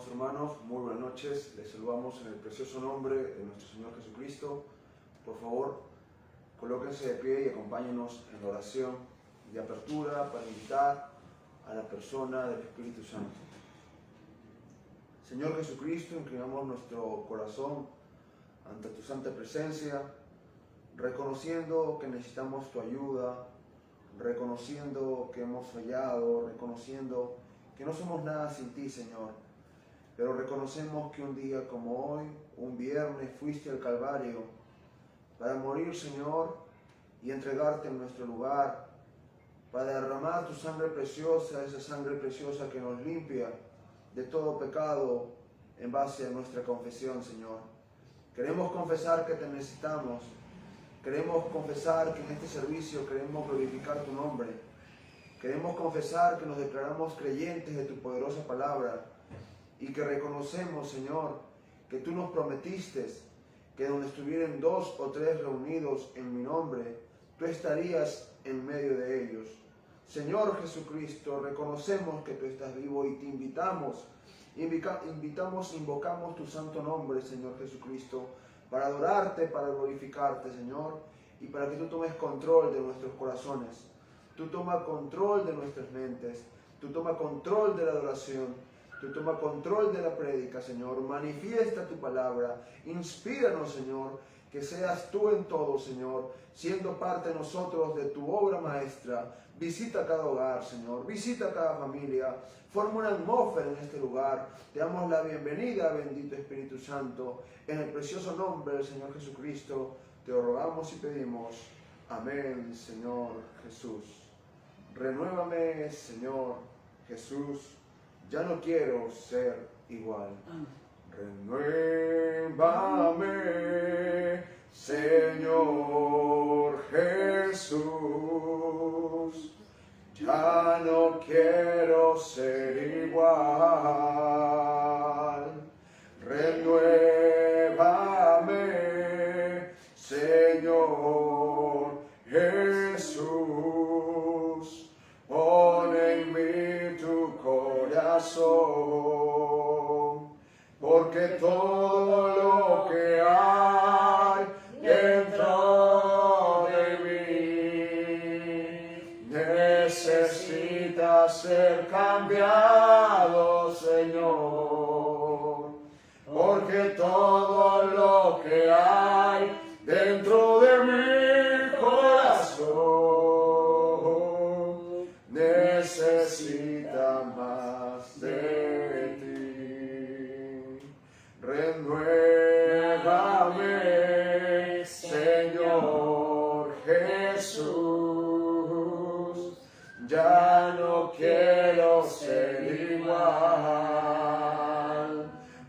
Amados hermanos, muy buenas noches. Les saludamos en el precioso nombre de nuestro Señor Jesucristo. Por favor, colóquense de pie y acompáñenos en la oración de apertura para invitar a la persona del Espíritu Santo. Señor Jesucristo, inclinamos nuestro corazón ante tu santa presencia, reconociendo que necesitamos tu ayuda, reconociendo que hemos fallado, reconociendo que no somos nada sin ti, Señor. Pero reconocemos que un día como hoy, un viernes, fuiste al Calvario para morir, Señor, y entregarte en nuestro lugar, para derramar tu sangre preciosa, esa sangre preciosa que nos limpia de todo pecado en base a nuestra confesión, Señor. Queremos confesar que te necesitamos. Queremos confesar que en este servicio queremos glorificar tu nombre. Queremos confesar que nos declaramos creyentes de tu poderosa palabra y que reconocemos, Señor, que tú nos prometiste que donde estuvieran 2 o 3 reunidos en mi nombre, tú estarías en medio de ellos. Señor Jesucristo, reconocemos que tú estás vivo y te invocamos tu santo nombre, Señor Jesucristo, para adorarte, para glorificarte, Señor, y para que tú tomes control de nuestros corazones. Tú toma control de nuestras mentes, tú toma control de la adoración, tú toma control de la prédica, Señor. Manifiesta tu palabra, inspíranos, Señor, que seas tú en todo, Señor, siendo parte de nosotros de tu obra maestra. Visita cada hogar, Señor, visita cada familia, forma una atmósfera en este lugar. Te damos la bienvenida, bendito Espíritu Santo, en el precioso nombre del Señor Jesucristo, te lo rogamos y pedimos. Amén, Señor Jesús. Renuévame, Señor Jesús, ya no quiero ser igual. Renuévame, Señor Jesús, ya no quiero ser igual. Renuévame, Señor Jesús, pon en mí tu corazón, porque todo lo que hay dentro de mí necesita ser cambiado, Señor, porque todo lo que hay dentro de mi corazón necesita más de ti. Renuévame, Señor Jesús, ya no quiero ser igual.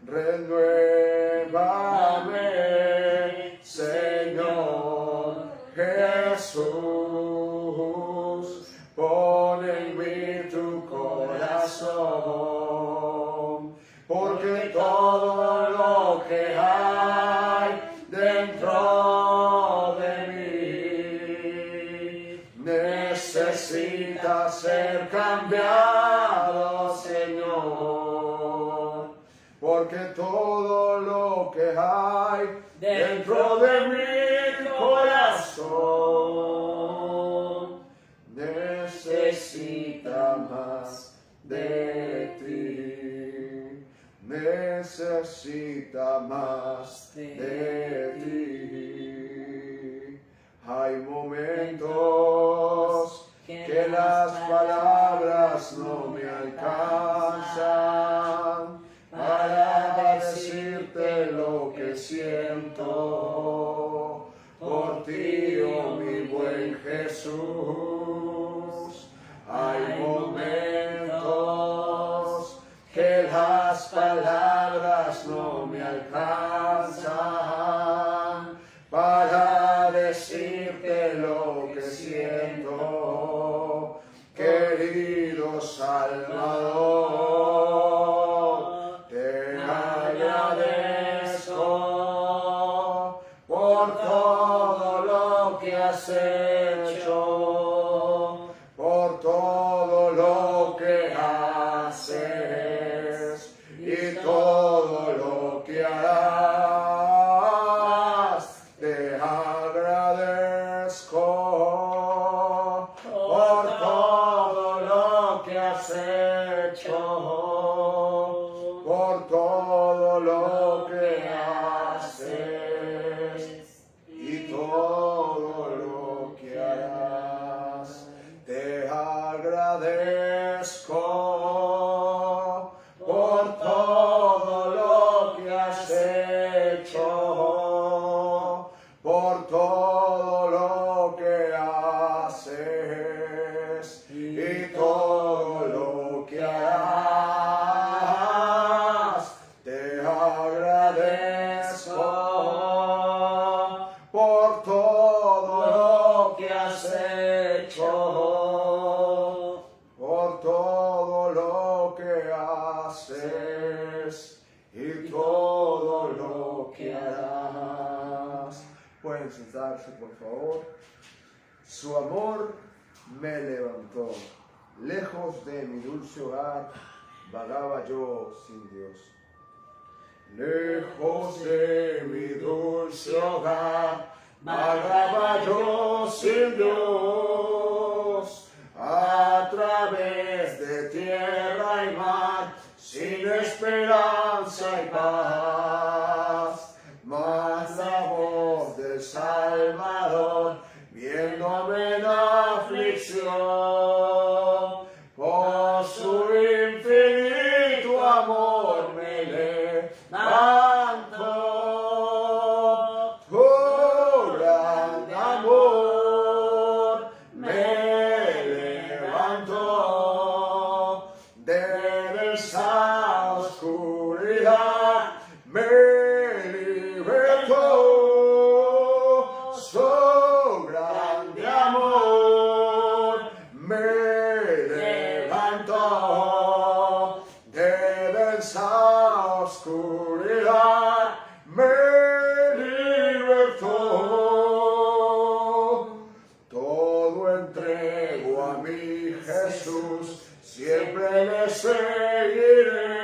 Renuévame, Señor Jesús, pon en mí tu corazón, porque todo lo que hay dentro de mí necesita ser cambiado, Señor, porque todo lo que hay dentro de mi corazón necesita más de ti, necesita más de ti. Hay momentos que las palabras no me alcanzan para decirte lo que siento por ti, oh mi buen Jesús. Hay momentos que las palabras no me alcanzan para decirte lo que siento, querido Salvador. Te agradezco por todo lo que has hecho, todo lo que haces y todo Pueden sentarse, por favor. Su amor me levantó. Lejos de mi dulce hogar, vagaba yo sin Dios. Lejos de mi dulce hogar, vagaba yo sin Dios. A través de tierra y mar, sin esperanza y paz. Mas la voz del Salvador, viéndome en aflicción, por su infinito amor me levantó. Oh, grande amor me levantó de esa oscuridad, me libertó. Su grande amor me levantó de esa oscuridad, me libertó. Todo entrego a mi Jesús, siempre le seguiré.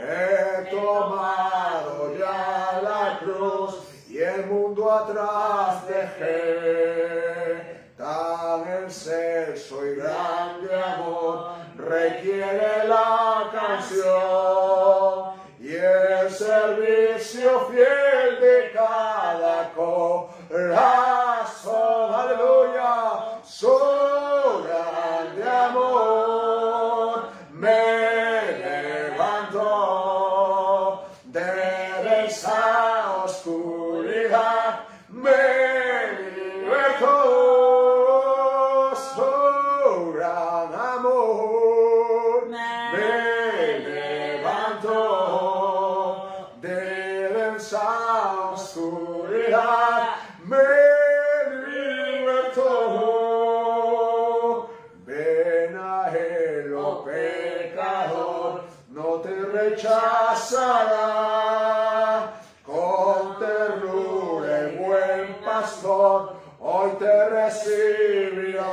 He tomado ya la cruz y el mundo atrás dejé. Tan excelso y grande amor requiere la canción y el servicio fiel de cada corazón. Aleluya. Su grande amor me levantó de esa oscuridad, me libertó. Su gran amor me levantó de esa oscuridad, me libertó. Ven a él, oh pecador, no te rechazará. Con ternura el buen pastor hoy te recibirá.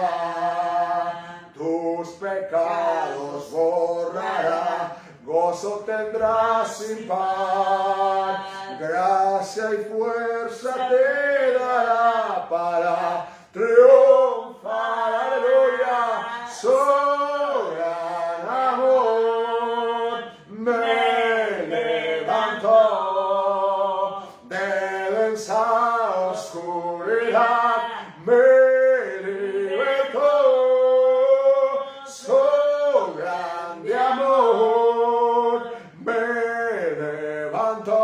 Tus pecados borrará, gozo tendrás sin par. Gracia y fuerza te dará para triunfar. Aleluya. Su gran amor me levantó de esa oscuridad, me libertó. Su grande amor me levantó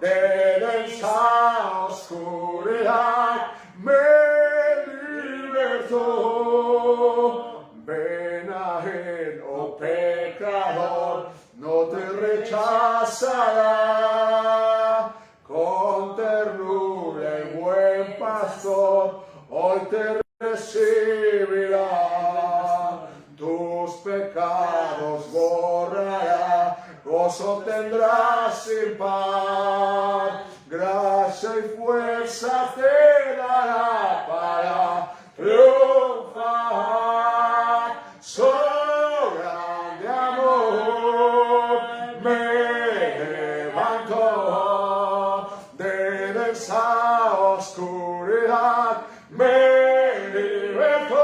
de esa oscuridad, me libertó. Ven a él, oh pecador, no te rechazará. Con ternura el buen pastor hoy te recibirá. Tus pecados borrará, gozo tendrás sin par. Gracia y fuerza te dará para triunfar. Su grande amor me levantó de esa oscuridad, me libertó.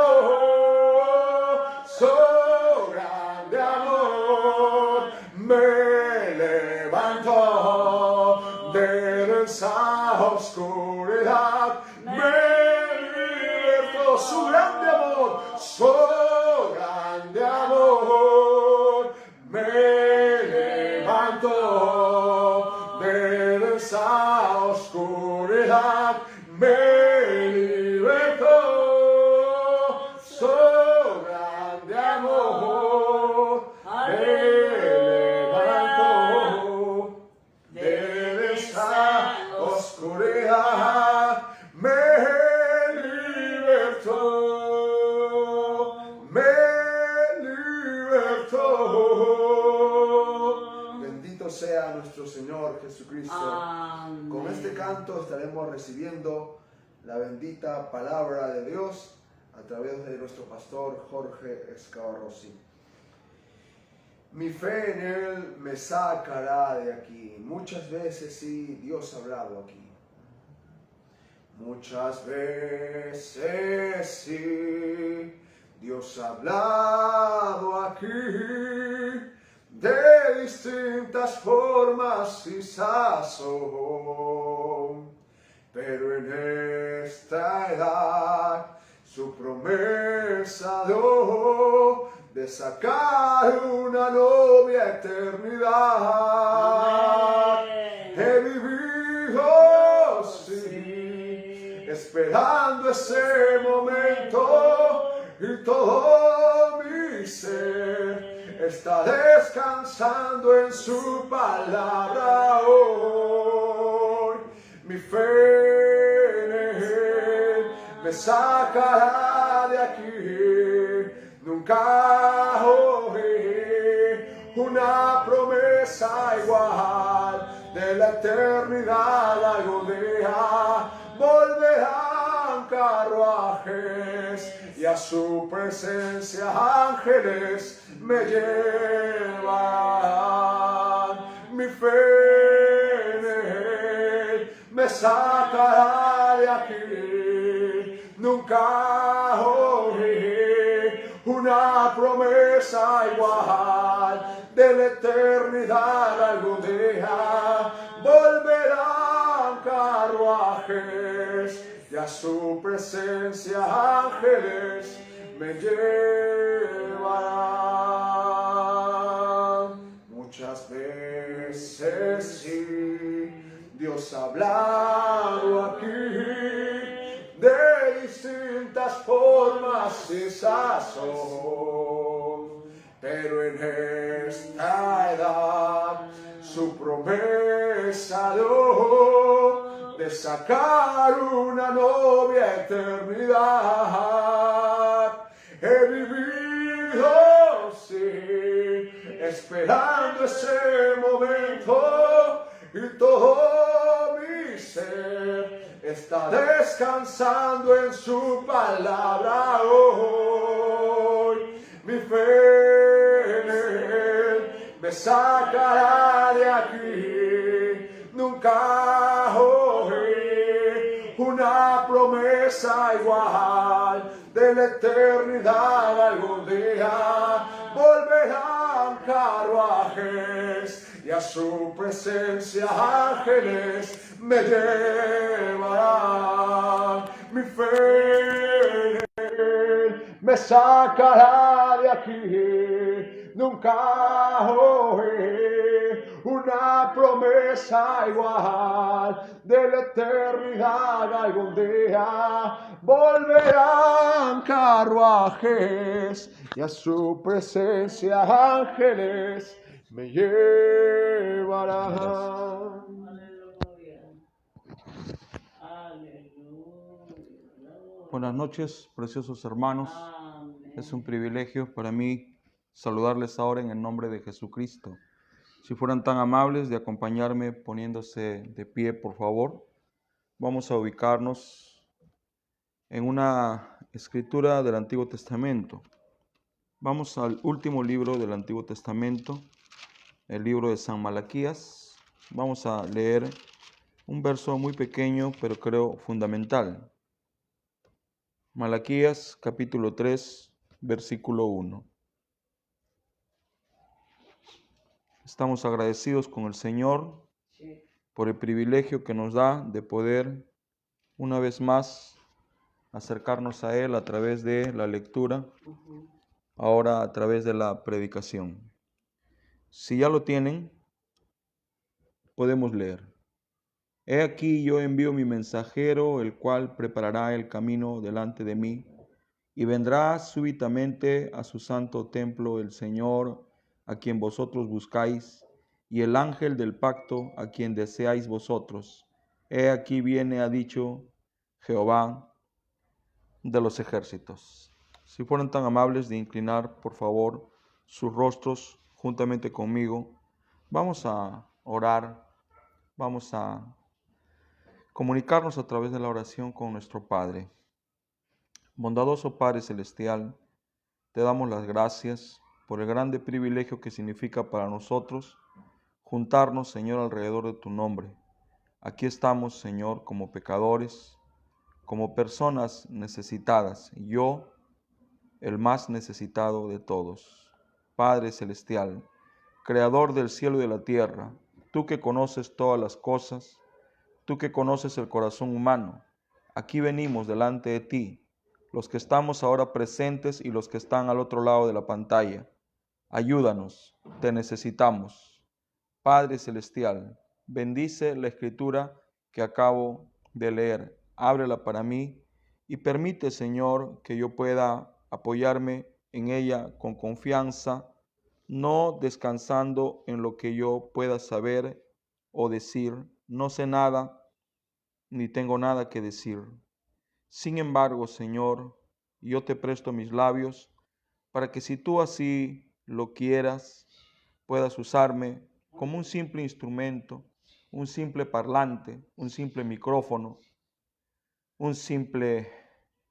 Su grande amor me levantó de esa oscuridad, me libertó. Su grande amor, su grande amor me levantó de esa oscuridad, me libertó. Su grande amor me levantó de esa oscuridad, me libertó, me libertó. Bendito sea nuestro Señor Jesucristo. Jesucristo. Amén. Con este canto estaremos recibiendo la bendita palabra de Dios a través de nuestro pastor Jorge Escavarrossi. Mi fe en Él me sacará de aquí. Muchas veces sí, Dios ha hablado aquí. Muchas veces sí, Dios ha hablado aquí de distintas formas y sazón, pero en esta edad su promesa dio de sacar una novia eternidad. Amén. He vivido, sí, esperando ese momento y todo mi ser está descansando en su palabra hoy. Mi fe en Él me sacará de aquí. Nunca oí una promesa igual de la eternidad. Algún día volverán carruajes y a su presencia ángeles me llevarán. Mi fe en Él me sacará de aquí. Nunca oí una promesa igual de la eternidad. Algún día volverán carruajes y a su presencia ángeles me llevarán. Muchas veces sí, Dios ha hablado aquí de distintas formas y sazón, pero en esta edad su promesa dio de sacar una novia eternidad. He vivido, sí, esperando ese momento y todo mi ser está descansando en su palabra hoy. Mi fe en Él me sacará de aquí. Nunca oí una promesa igual de la eternidad. Algún día volverán carruajes y a su presencia ángeles me llevarán. Mi fe en Él me sacará de aquí. Nunca oí una promesa igual de la eternidad. Algún día volverán carruajes y a su presencia ángeles me llevarán. Aleluya. Aleluya. Buenas noches, preciosos hermanos. Amén. Es un privilegio para mí saludarles ahora en el nombre de Jesucristo. Si fueran tan amables de acompañarme poniéndose de pie, por favor. Vamos a ubicarnos en una escritura del Antiguo Testamento. Vamos al último libro del Antiguo Testamento, el libro de San Malaquías. Vamos a leer un verso muy pequeño, pero creo fundamental. Malaquías capítulo 3, versículo 1. Estamos agradecidos con el Señor Sí. por el privilegio que nos da de poder una vez más acercarnos a Él a través de la lectura, ahora a través de la predicación. Si ya lo tienen, podemos leer. He aquí yo envío mi mensajero, el cual preparará el camino delante de mí, y vendrá súbitamente a su santo templo el Señor, a quien vosotros buscáis, y el ángel del pacto, a quien deseáis vosotros. He aquí viene, ha dicho Jehová de los ejércitos. Si fueran tan amables de inclinar, por favor, sus rostros juntamente conmigo, vamos a orar vamos a comunicarnos a través de la oración con nuestro Padre. Bondadoso Padre Celestial, te damos las gracias por el grande privilegio que significa para nosotros juntarnos, Señor, alrededor de tu nombre. Aquí estamos, Señor, como pecadores, como personas necesitadas, yo, el más necesitado de todos. Padre Celestial, Creador del cielo y de la tierra, tú que conoces todas las cosas, tú que conoces el corazón humano, aquí venimos delante de ti, los que estamos ahora presentes y los que están al otro lado de la pantalla. Ayúdanos, te necesitamos. Padre Celestial, bendice la escritura que acabo de leer. Ábrela para mí y permite, Señor, que yo pueda apoyarme en ella con confianza, no descansando en lo que yo pueda saber o decir. No sé nada, ni tengo nada que decir. Sin embargo, Señor, yo te presto mis labios para que si tú así lo quieras, puedas usarme como un simple instrumento, un simple parlante, un simple micrófono, un simple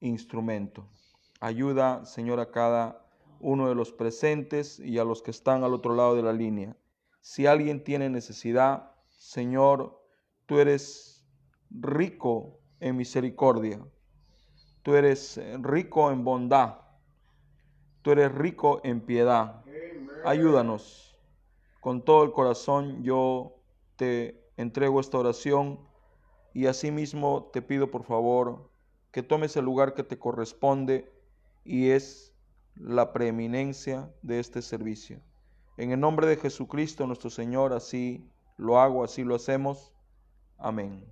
instrumento. Ayuda, Señor, a cada uno de los presentes y a los que están al otro lado de la línea. Si alguien tiene necesidad, Señor, tú eres rico en misericordia, tú eres rico en bondad, tú eres rico en piedad. Ayúdanos. Con todo el corazón yo te entrego esta oración y asimismo te pido por favor que tomes el lugar que te corresponde y es la preeminencia de este servicio. En el nombre de Jesucristo nuestro Señor, así lo hago, así lo hacemos. Amén.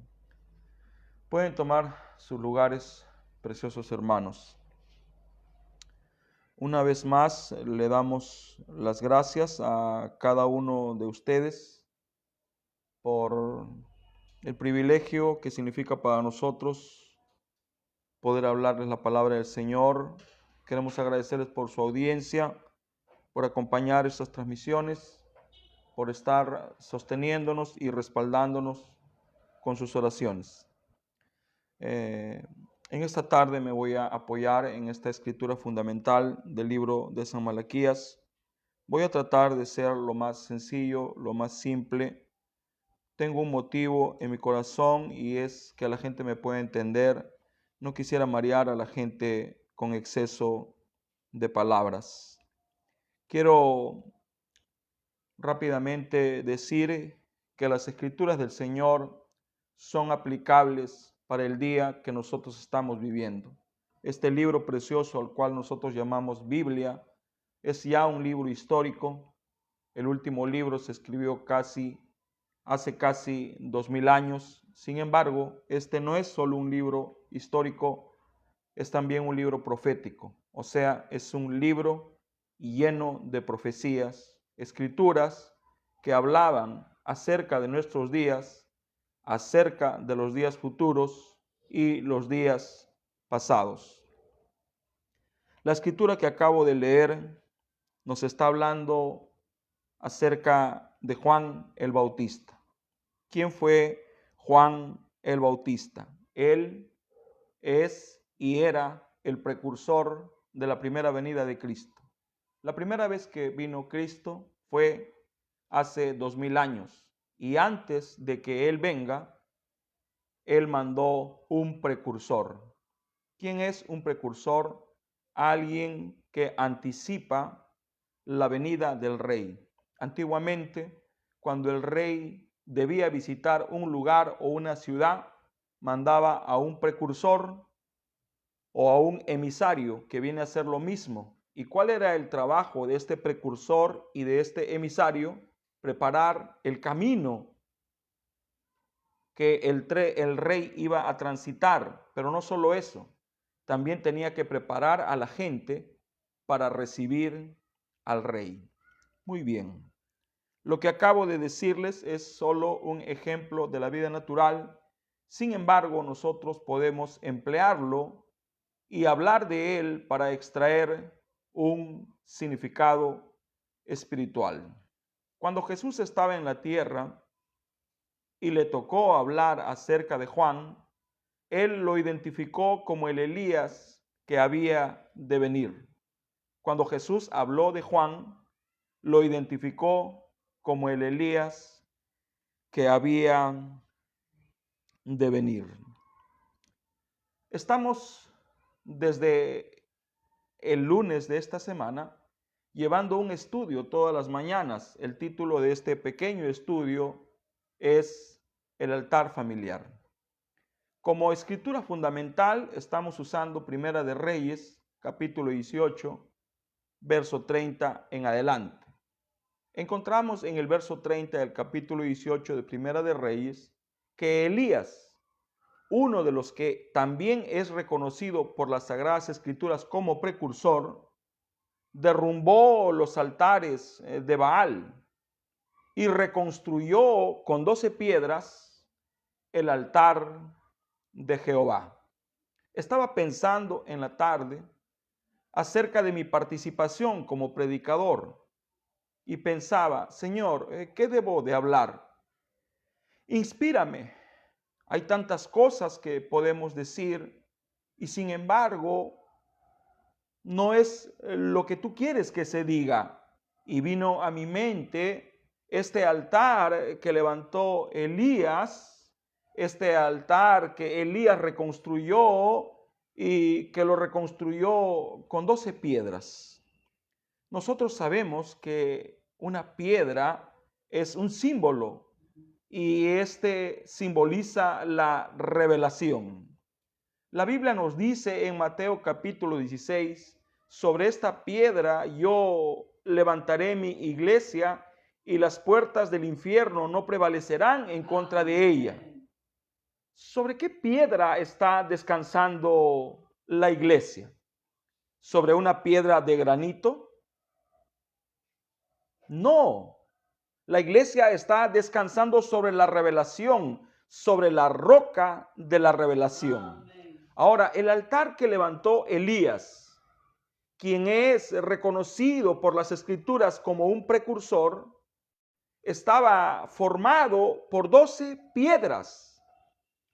Pueden tomar sus lugares, preciosos hermanos. Una vez más le damos las gracias a cada uno de ustedes por el privilegio que significa para nosotros poder hablarles la palabra del Señor. Queremos agradecerles por su audiencia, por acompañar estas transmisiones, por estar sosteniéndonos y respaldándonos con sus oraciones. En esta tarde me voy a apoyar en esta escritura fundamental del libro de San Malaquías. Voy a tratar de ser lo más sencillo, lo más simple. Tengo un motivo en mi corazón y es que la gente me pueda entender. No quisiera marear a la gente con exceso de palabras. Quiero rápidamente decir que las escrituras del Señor son aplicables para el día que nosotros estamos viviendo. Este libro precioso al cual nosotros llamamos Biblia es ya un libro histórico. El último libro se escribió hace casi 2000 años. Sin embargo, este no es solo un libro histórico, es también un libro profético. O sea, es un libro lleno de profecías, escrituras que hablaban acerca de nuestros días, acerca de los días futuros y los días pasados. La escritura que acabo de leer nos está hablando acerca de Juan el Bautista. ¿Quién fue Juan el Bautista? Él es y era el precursor de la primera venida de Cristo. La primera vez que vino Cristo fue hace 2000 años y antes de que Él venga, Él mandó un precursor. ¿Quién es un precursor? Alguien que anticipa la venida del rey. Antiguamente, cuando el rey debía visitar un lugar o una ciudad, mandaba a un precursor o a un emisario que viene a hacer lo mismo. ¿Y cuál era el trabajo de este precursor y de este emisario? Preparar el camino que el rey iba a transitar. Pero no solo eso, también tenía que preparar a la gente para recibir al rey. Muy bien. Lo que acabo de decirles es solo un ejemplo de la vida natural. Sin embargo, nosotros podemos emplearlo y hablar de él para extraer un significado espiritual. Cuando Jesús estaba en la tierra, y le tocó hablar acerca de Juan, él lo identificó como el Elías que había de venir. Cuando Jesús habló de Juan, lo identificó como el Elías que había de venir. Estamos desde el lunes de esta semana llevando un estudio todas las mañanas. El título de este pequeño estudio es El altar familiar. Como escritura fundamental estamos usando Primera de Reyes, capítulo 18, verso 30 en adelante. Encontramos en el verso 30 del capítulo 18 de Primera de Reyes que Elías, uno de los que también es reconocido por las Sagradas Escrituras como precursor, derrumbó los altares de Baal y reconstruyó con 12 piedras el altar de Jehová. Estaba pensando en la tarde acerca de mi participación como predicador y pensaba, Señor, ¿qué debo de hablar? Inspírame. Hay tantas cosas que podemos decir y sin embargo no es lo que tú quieres que se diga. Y vino a mi mente este altar que levantó Elías, este altar que Elías reconstruyó y que lo reconstruyó con 12 piedras. Nosotros sabemos que una piedra es un símbolo y este simboliza la revelación. La Biblia nos dice en Mateo capítulo 16, sobre esta piedra yo levantaré mi iglesia y las puertas del infierno no prevalecerán en contra de ella. ¿Sobre qué piedra está descansando la iglesia? ¿Sobre una piedra de granito? No. La iglesia está descansando sobre la revelación, sobre la roca de la revelación. Ahora, el altar que levantó Elías, quien es reconocido por las Escrituras como un precursor, estaba formado por 12 piedras.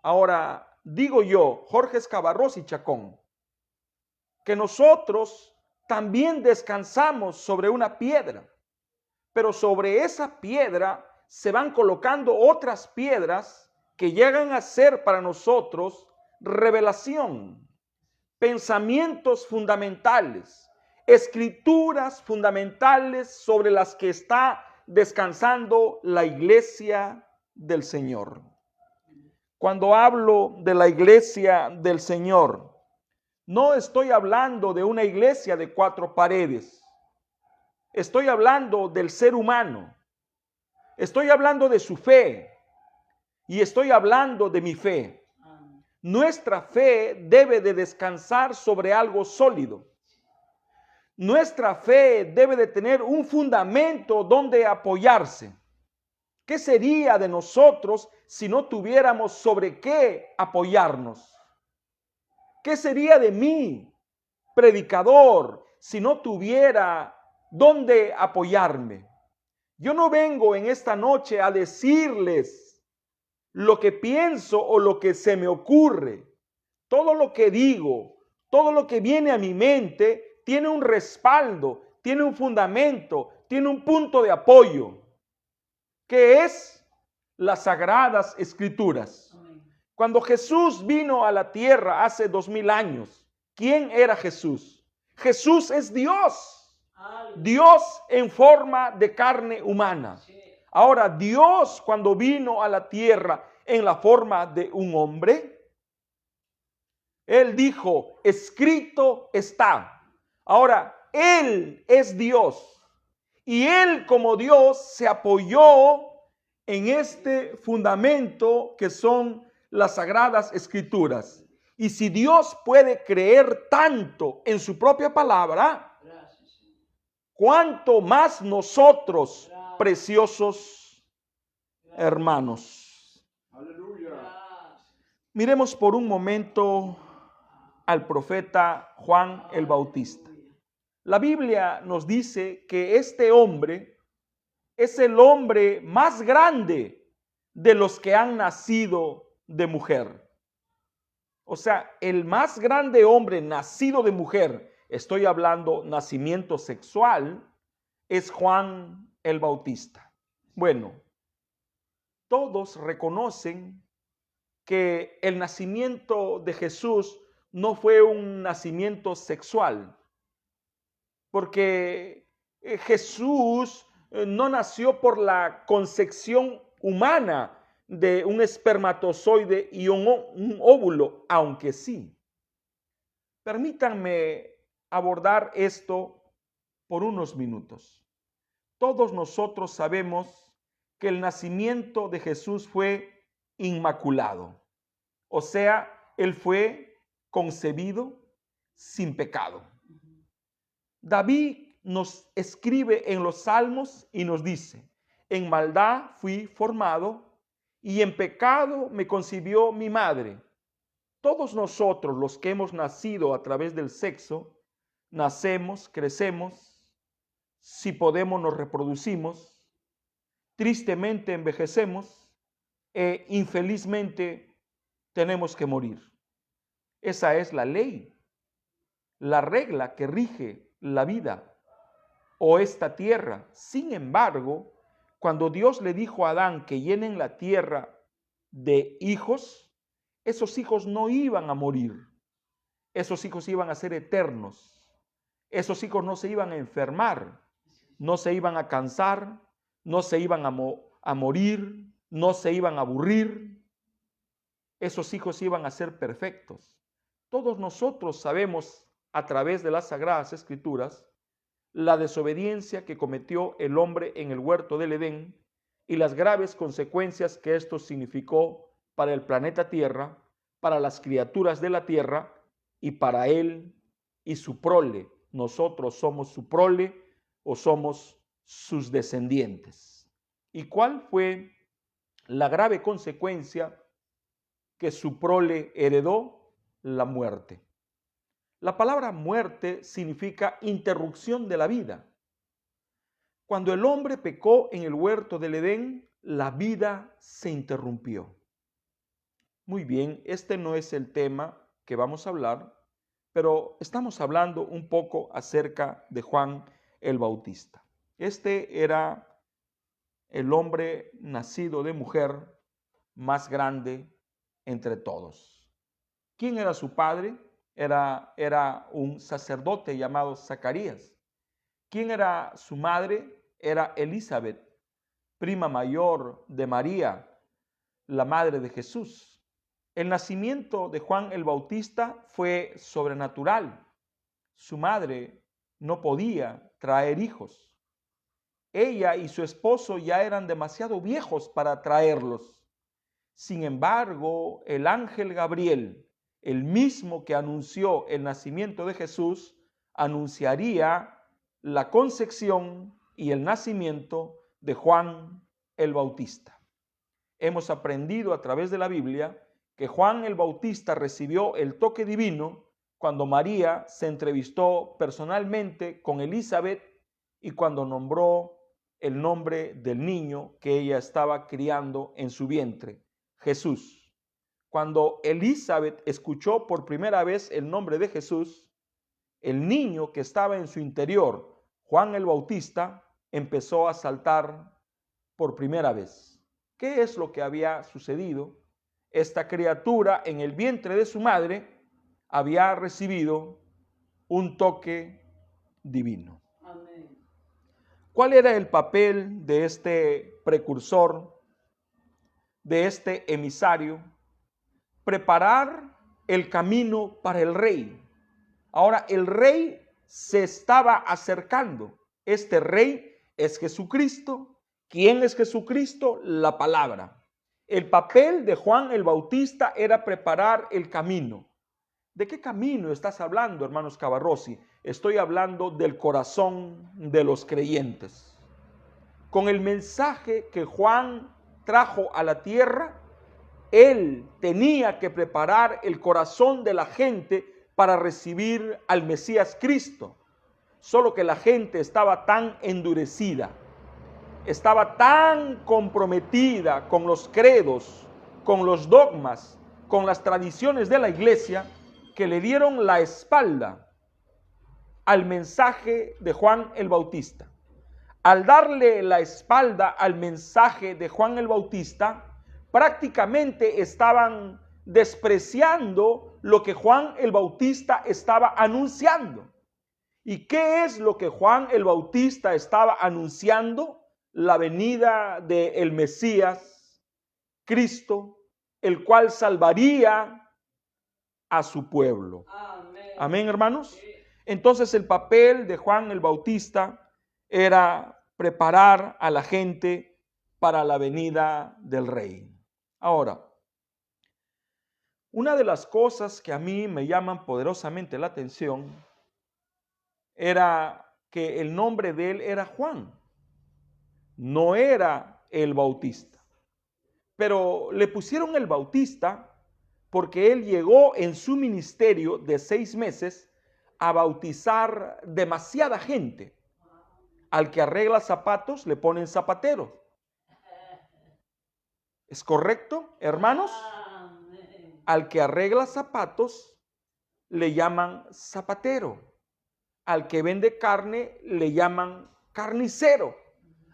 Ahora, digo yo, Jorge Escabarros y Chacón, que nosotros también descansamos sobre una piedra, pero sobre esa piedra se van colocando otras piedras que llegan a ser para nosotros revelación, pensamientos fundamentales, escrituras fundamentales sobre las que está descansando la iglesia del Señor. Cuando hablo de la iglesia del Señor, no estoy hablando de una iglesia de 4 paredes. Estoy hablando del ser humano. Estoy hablando de su fe. Y estoy hablando de mi fe. Nuestra fe debe de descansar sobre algo sólido. Nuestra fe debe de tener un fundamento donde apoyarse. ¿Qué sería de nosotros si no tuviéramos sobre qué apoyarnos? ¿Qué sería de mí, predicador, si no tuviera dónde apoyarme? Yo no vengo en esta noche a decirles lo que pienso o lo que se me ocurre. Todo lo que digo, todo lo que viene a mi mente tiene un respaldo, tiene un fundamento, tiene un punto de apoyo, que es las Sagradas Escrituras. Cuando Jesús vino a la tierra hace 2000 años, ¿quién era Jesús? Jesús es Dios. Dios en forma de carne humana. Ahora, Dios cuando vino a la tierra en la forma de un hombre, Él dijo, escrito está. Ahora, Él es Dios. Y Él como Dios se apoyó en este fundamento que son las Sagradas Escrituras. Y si Dios puede creer tanto en su propia palabra, ¿cuánto más nosotros, preciosos hermanos? Aleluya. Miremos por un momento al profeta Juan el Bautista. La Biblia nos dice que este hombre es el hombre más grande de los que han nacido de mujer. O sea, el más grande hombre nacido de mujer, estoy hablando nacimiento sexual, es Juan el Bautista. Bueno, todos reconocen que el nacimiento de Jesús no fue un nacimiento sexual, porque Jesús no nació por la concepción humana de un espermatozoide y un óvulo, aunque sí. Permítanme abordar esto por unos minutos. Todos nosotros sabemos que el nacimiento de Jesús fue inmaculado, o sea, él fue concebido sin pecado. David nos escribe en los Salmos y nos dice: en maldad fui formado y en pecado me concibió mi madre. Todos nosotros, los que hemos nacido a través del sexo, nacemos, crecemos, si podemos nos reproducimos, tristemente envejecemos e infelizmente tenemos que morir. Esa es la ley, la regla que rige la vida o esta tierra. Sin embargo, cuando Dios le dijo a Adán que llenen la tierra de hijos, esos hijos no iban a morir. Esos hijos iban a ser eternos. Esos hijos no se iban a enfermar, no se iban a cansar, no se iban a morir, no se iban a aburrir. Esos hijos iban a ser perfectos. Todos nosotros sabemos a través de las Sagradas Escrituras la desobediencia que cometió el hombre en el huerto del Edén y las graves consecuencias que esto significó para el planeta Tierra, para las criaturas de la tierra y para él y su prole. Nosotros somos su prole o somos sus descendientes. ¿Y cuál fue la grave consecuencia que su prole heredó? La muerte. La palabra muerte significa interrupción de la vida. Cuando el hombre pecó en el huerto del Edén, la vida se interrumpió. Muy bien, este no es el tema que vamos a hablar, pero estamos hablando un poco acerca de Juan el Bautista. Este era el hombre nacido de mujer más grande entre todos. ¿Quién era su padre? Era un sacerdote llamado Zacarías. ¿Quién era su madre? Era Elizabeth, prima mayor de María, la madre de Jesús. El nacimiento de Juan el Bautista fue sobrenatural. Su madre no podía traer hijos. Ella y su esposo ya eran demasiado viejos para traerlos. Sin embargo, el ángel Gabriel, el mismo que anunció el nacimiento de Jesús, anunciaría la concepción y el nacimiento de Juan el Bautista. Hemos aprendido a través de la Biblia que Juan el Bautista recibió el toque divino cuando María se entrevistó personalmente con Elizabeth y cuando nombró el nombre del niño que ella estaba criando en su vientre, Jesús. Cuando Elizabeth escuchó por primera vez el nombre de Jesús, el niño que estaba en su interior, Juan el Bautista, empezó a saltar por primera vez. ¿Qué es lo que había sucedido? Esta criatura en el vientre de su madre había recibido un toque divino. Amén. ¿Cuál era el papel de este precursor, de este emisario? Preparar el camino para el rey. Ahora el rey se estaba acercando. Este rey es Jesucristo. ¿Quién es Jesucristo? La palabra. El papel de Juan el Bautista era preparar el camino. ¿De qué camino estás hablando, hermanos Cavarrossi? Estoy hablando del corazón de los creyentes. Con el mensaje que Juan trajo a la tierra, él tenía que preparar el corazón de la gente para recibir al Mesías Cristo. Solo que la gente estaba tan endurecida, estaba tan comprometida con los credos, con los dogmas, con las tradiciones de la iglesia, que le dieron la espalda al mensaje de Juan el Bautista. Al darle la espalda al mensaje de Juan el Bautista, prácticamente estaban despreciando lo que Juan el Bautista estaba anunciando. ¿Y qué es lo que Juan el Bautista estaba anunciando? La venida del Mesías, Cristo, el cual salvaría a su pueblo. Amén. Amén, hermanos. Entonces el papel de Juan el Bautista era preparar a la gente para la venida del Rey. Ahora, una de las cosas que a mí me llaman poderosamente la atención era que el nombre de él era Juan, no era el Bautista. Pero le pusieron el Bautista porque él llegó en su ministerio de 6 meses a bautizar demasiada gente. Al que arregla zapatos le ponen zapatero. ¿Es correcto, hermanos? Amén. Al que arregla zapatos le llaman zapatero. Al que vende carne le llaman carnicero.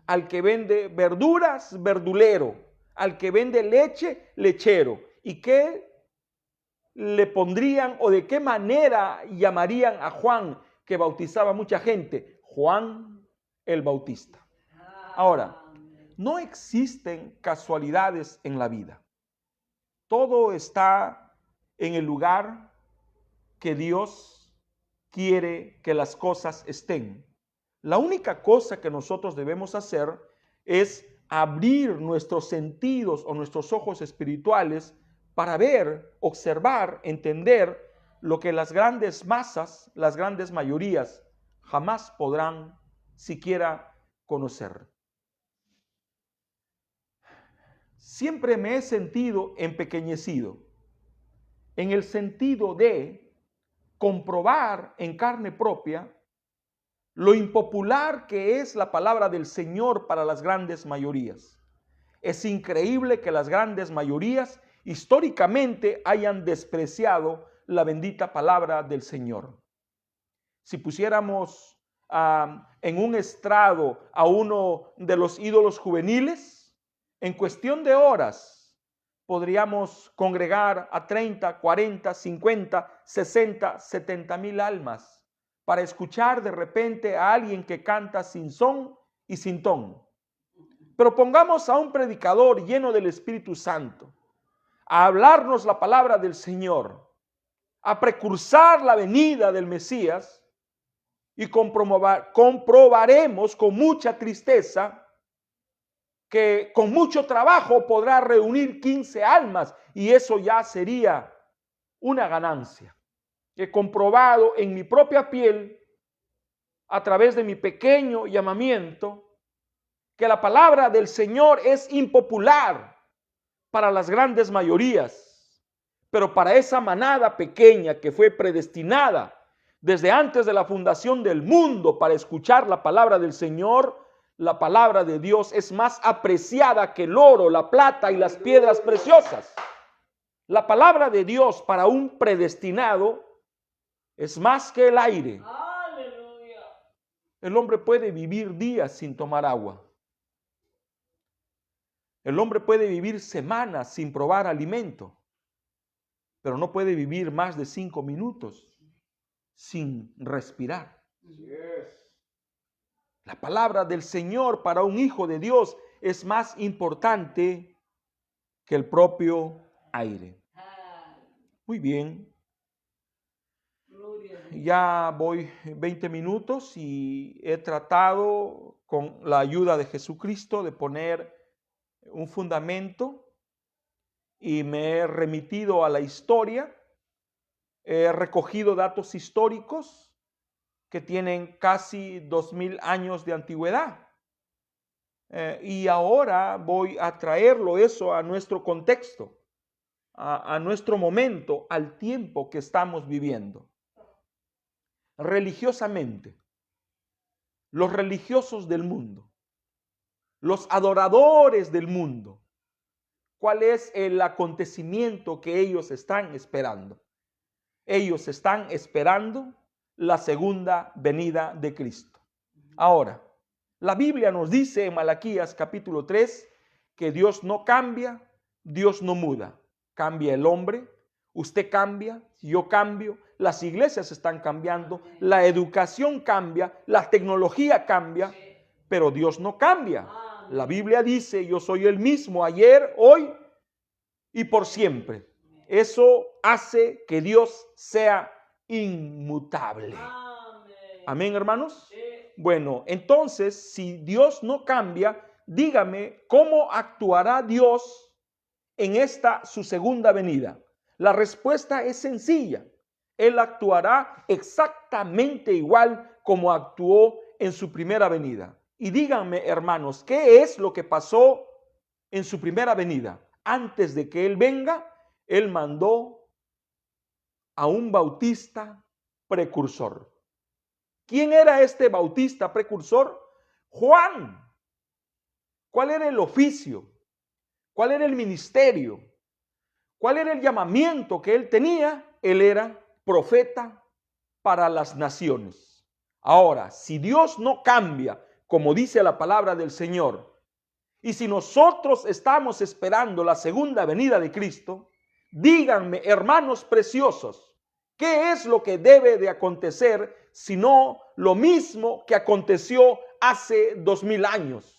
Al que vende verduras, verdulero. Al que vende leche, lechero. ¿Y qué le pondrían o de qué manera llamarían a Juan, que bautizaba mucha gente? Juan el Bautista. Ahora, no existen casualidades en la vida. Todo está en el lugar que Dios quiere que las cosas estén. La única cosa que nosotros debemos hacer es abrir nuestros sentidos o nuestros ojos espirituales para ver, observar, entender lo que las grandes masas, las grandes mayorías jamás podrán siquiera conocer. Siempre me he sentido empequeñecido en el sentido de comprobar en carne propia lo impopular que es la palabra del Señor para las grandes mayorías. Es increíble que las grandes mayorías históricamente hayan despreciado la bendita palabra del Señor. Si pusiéramos en un estrado a uno de los ídolos juveniles, en cuestión de horas podríamos congregar a 30, 40, 50, 60, 70 mil almas para escuchar de repente a alguien que canta sin son y sin ton. Pero pongamos a un predicador lleno del Espíritu Santo a hablarnos la palabra del Señor, a precursar la venida del Mesías, y comprobaremos con mucha tristeza que con mucho trabajo podrá reunir 15 almas, y eso ya sería una ganancia. He comprobado en mi propia piel, a través de mi pequeño llamamiento, que la palabra del Señor es impopular para las grandes mayorías, pero para esa manada pequeña que fue predestinada desde antes de la fundación del mundo para escuchar la palabra del Señor, la palabra de Dios es más apreciada que el oro, la plata y las piedras preciosas. La palabra de Dios para un predestinado es más que el aire. Aleluya. El hombre puede vivir días sin tomar agua. El hombre puede vivir semanas sin probar alimento, pero no puede vivir más de 5 minutos sin respirar. La palabra del Señor para un hijo de Dios es más importante que el propio aire. Muy bien. Ya voy 20 minutos y he tratado con la ayuda de Jesucristo de poner un fundamento y me he remitido a la historia. He recogido datos históricos que tienen casi 2000 años de antigüedad. Y ahora voy a traerlo eso a nuestro contexto, a nuestro momento, al tiempo que estamos viviendo. Religiosamente, los religiosos del mundo los adoradores del mundo, ¿cuál es el acontecimiento que ellos están esperando? Ellos están esperando la segunda venida de Cristo. Ahora, la Biblia nos dice en Malaquías capítulo 3 que Dios no cambia, Dios no muda. Cambia el hombre, usted cambia, yo cambio, las iglesias están cambiando, la educación cambia, la tecnología cambia, pero Dios no cambia. La Biblia dice, yo soy el mismo ayer, hoy y por siempre. Eso hace que Dios sea inmutable. Amén, hermanos. Bueno, entonces, si Dios no cambia, dígame, ¿cómo actuará Dios en esta su segunda venida? La respuesta es sencilla. Él actuará exactamente igual como actuó en su primera venida. Y díganme, hermanos, ¿qué es lo que pasó en su primera venida? Antes de que Él venga, Él mandó a un bautista precursor. ¿Quién era este bautista precursor? Juan. ¿Cuál era el oficio? ¿Cuál era el ministerio? ¿Cuál era el llamamiento que él tenía? Él era profeta para las naciones. Ahora, si Dios no cambia, como dice la palabra del Señor, y si nosotros estamos esperando la segunda venida de Cristo, díganme, hermanos preciosos, ¿qué es lo que debe de acontecer sino lo mismo que aconteció hace 2000 años?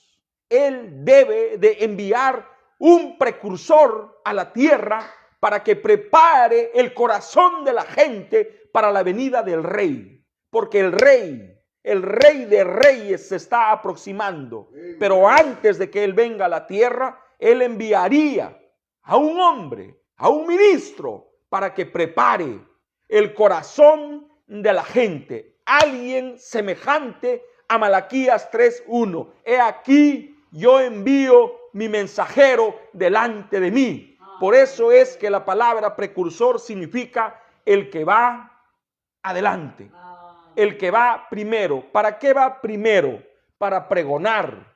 Él debe de enviar un precursor a la tierra para que prepare el corazón de la gente para la venida del rey. Porque el rey de reyes se está aproximando. Pero antes de que él venga a la tierra, él enviaría a un hombre, a un ministro, para que prepare el corazón de la gente. Alguien semejante a Malaquías 3:1. He aquí, yo envío mi mensajero delante de mí. Por eso es que la palabra precursor significa el que va adelante, el que va primero. ¿Para qué va primero? Para pregonar,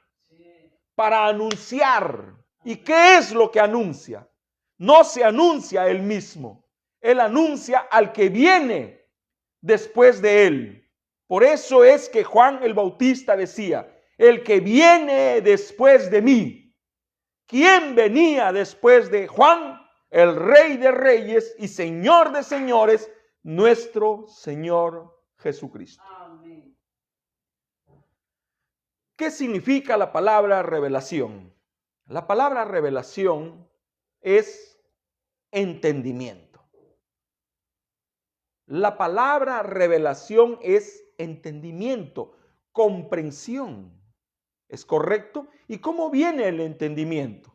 para anunciar. ¿Y qué es lo que anuncia? No se anuncia él mismo, él anuncia al que viene después de él. Por eso es que Juan el Bautista decía, el que viene después de mí. ¿Quién venía después de Juan? El Rey de Reyes y Señor de Señores, nuestro Señor Jesucristo. Amén. ¿Qué significa la palabra revelación? La palabra revelación es entendimiento. La palabra revelación es entendimiento, comprensión. ¿Es correcto? ¿Y cómo viene el entendimiento?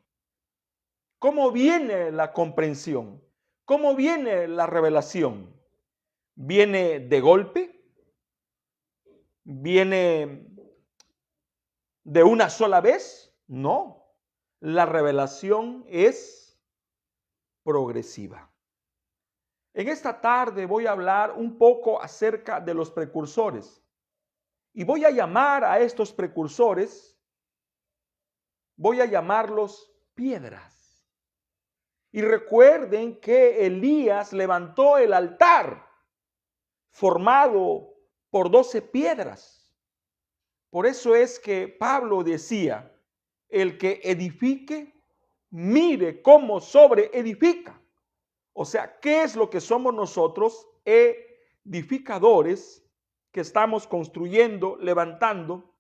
¿Cómo viene la comprensión? ¿Cómo viene la revelación? ¿Viene de golpe? ¿Viene de una sola vez? No. La revelación es progresiva. En esta tarde voy a hablar un poco acerca de los precursores. Y voy a llamar a estos precursores, voy a llamarlos piedras. Y recuerden que Elías levantó el altar formado por 12 piedras. Por eso es que Pablo decía, el que edifique, mire cómo sobre edifica. O sea, ¿qué es lo que somos nosotros? Edificadores que estamos construyendo, levantando,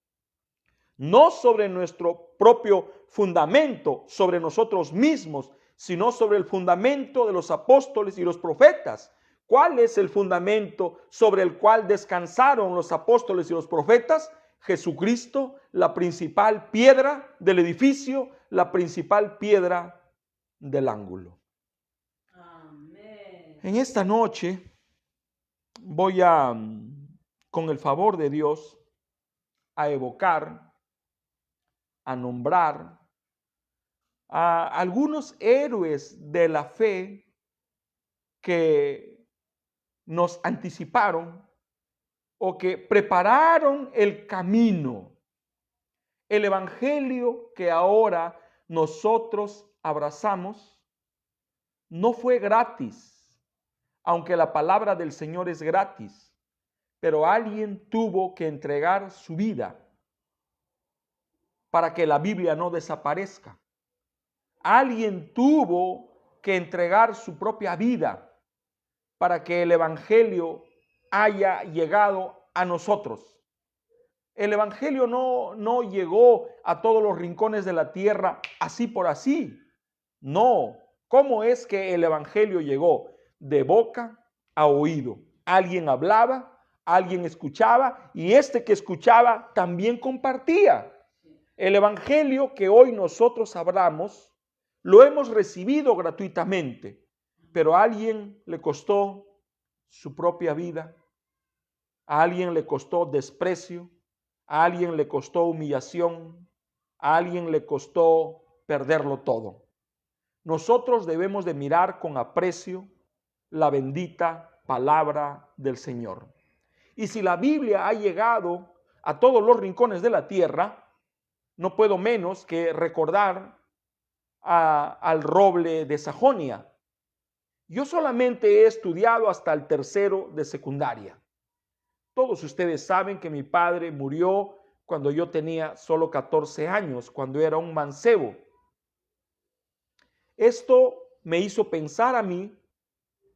no sobre nuestro propio fundamento, sobre nosotros mismos, sino sobre el fundamento de los apóstoles y los profetas. ¿Cuál es el fundamento sobre el cual descansaron los apóstoles y los profetas? Jesucristo, la principal piedra del edificio, la principal piedra del ángulo. Amén. En esta noche voy a, con el favor de Dios, a evocar, a nombrar a algunos héroes de la fe que nos anticiparon o que prepararon el camino El evangelio que ahora nosotros abrazamos no fue gratis, aunque la palabra del Señor es gratis, pero alguien tuvo que entregar su vida para que la Biblia no desaparezca. Alguien tuvo que entregar su propia vida para que el evangelio haya llegado a nosotros. El evangelio no llegó a todos los rincones de la tierra así por así. No. ¿Cómo es que el evangelio llegó? De boca a oído. Alguien hablaba, alguien escuchaba y este que escuchaba también compartía. El evangelio que hoy nosotros hablamos lo hemos recibido gratuitamente, pero a alguien le costó su propia vida, a alguien le costó desprecio, a alguien le costó humillación, a alguien le costó perderlo todo. Nosotros debemos de mirar con aprecio la bendita palabra del Señor. Y si la Biblia ha llegado a todos los rincones de la tierra, no puedo menos que recordar al roble de Sajonia. Yo solamente he estudiado hasta el tercero de secundaria. Todos ustedes saben que mi padre murió cuando yo tenía solo 14 años, cuando era un mancebo. Esto me hizo pensar a mí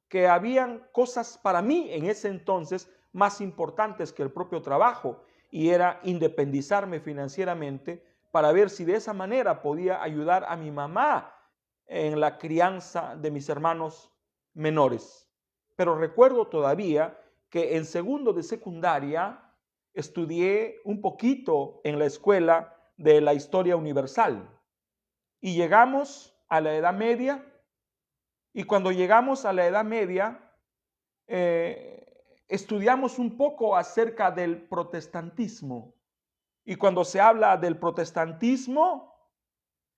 que habían cosas para mí en ese entonces más importantes que el propio trabajo, y era independizarme financieramente para ver si de esa manera podía ayudar a mi mamá en la crianza de mis hermanos menores. Pero recuerdo todavía que en segundo de secundaria estudié un poquito en la escuela de la historia universal y llegamos a la Edad Media, y cuando llegamos a la Edad Media estudiamos un poco acerca del protestantismo, y cuando se habla del protestantismo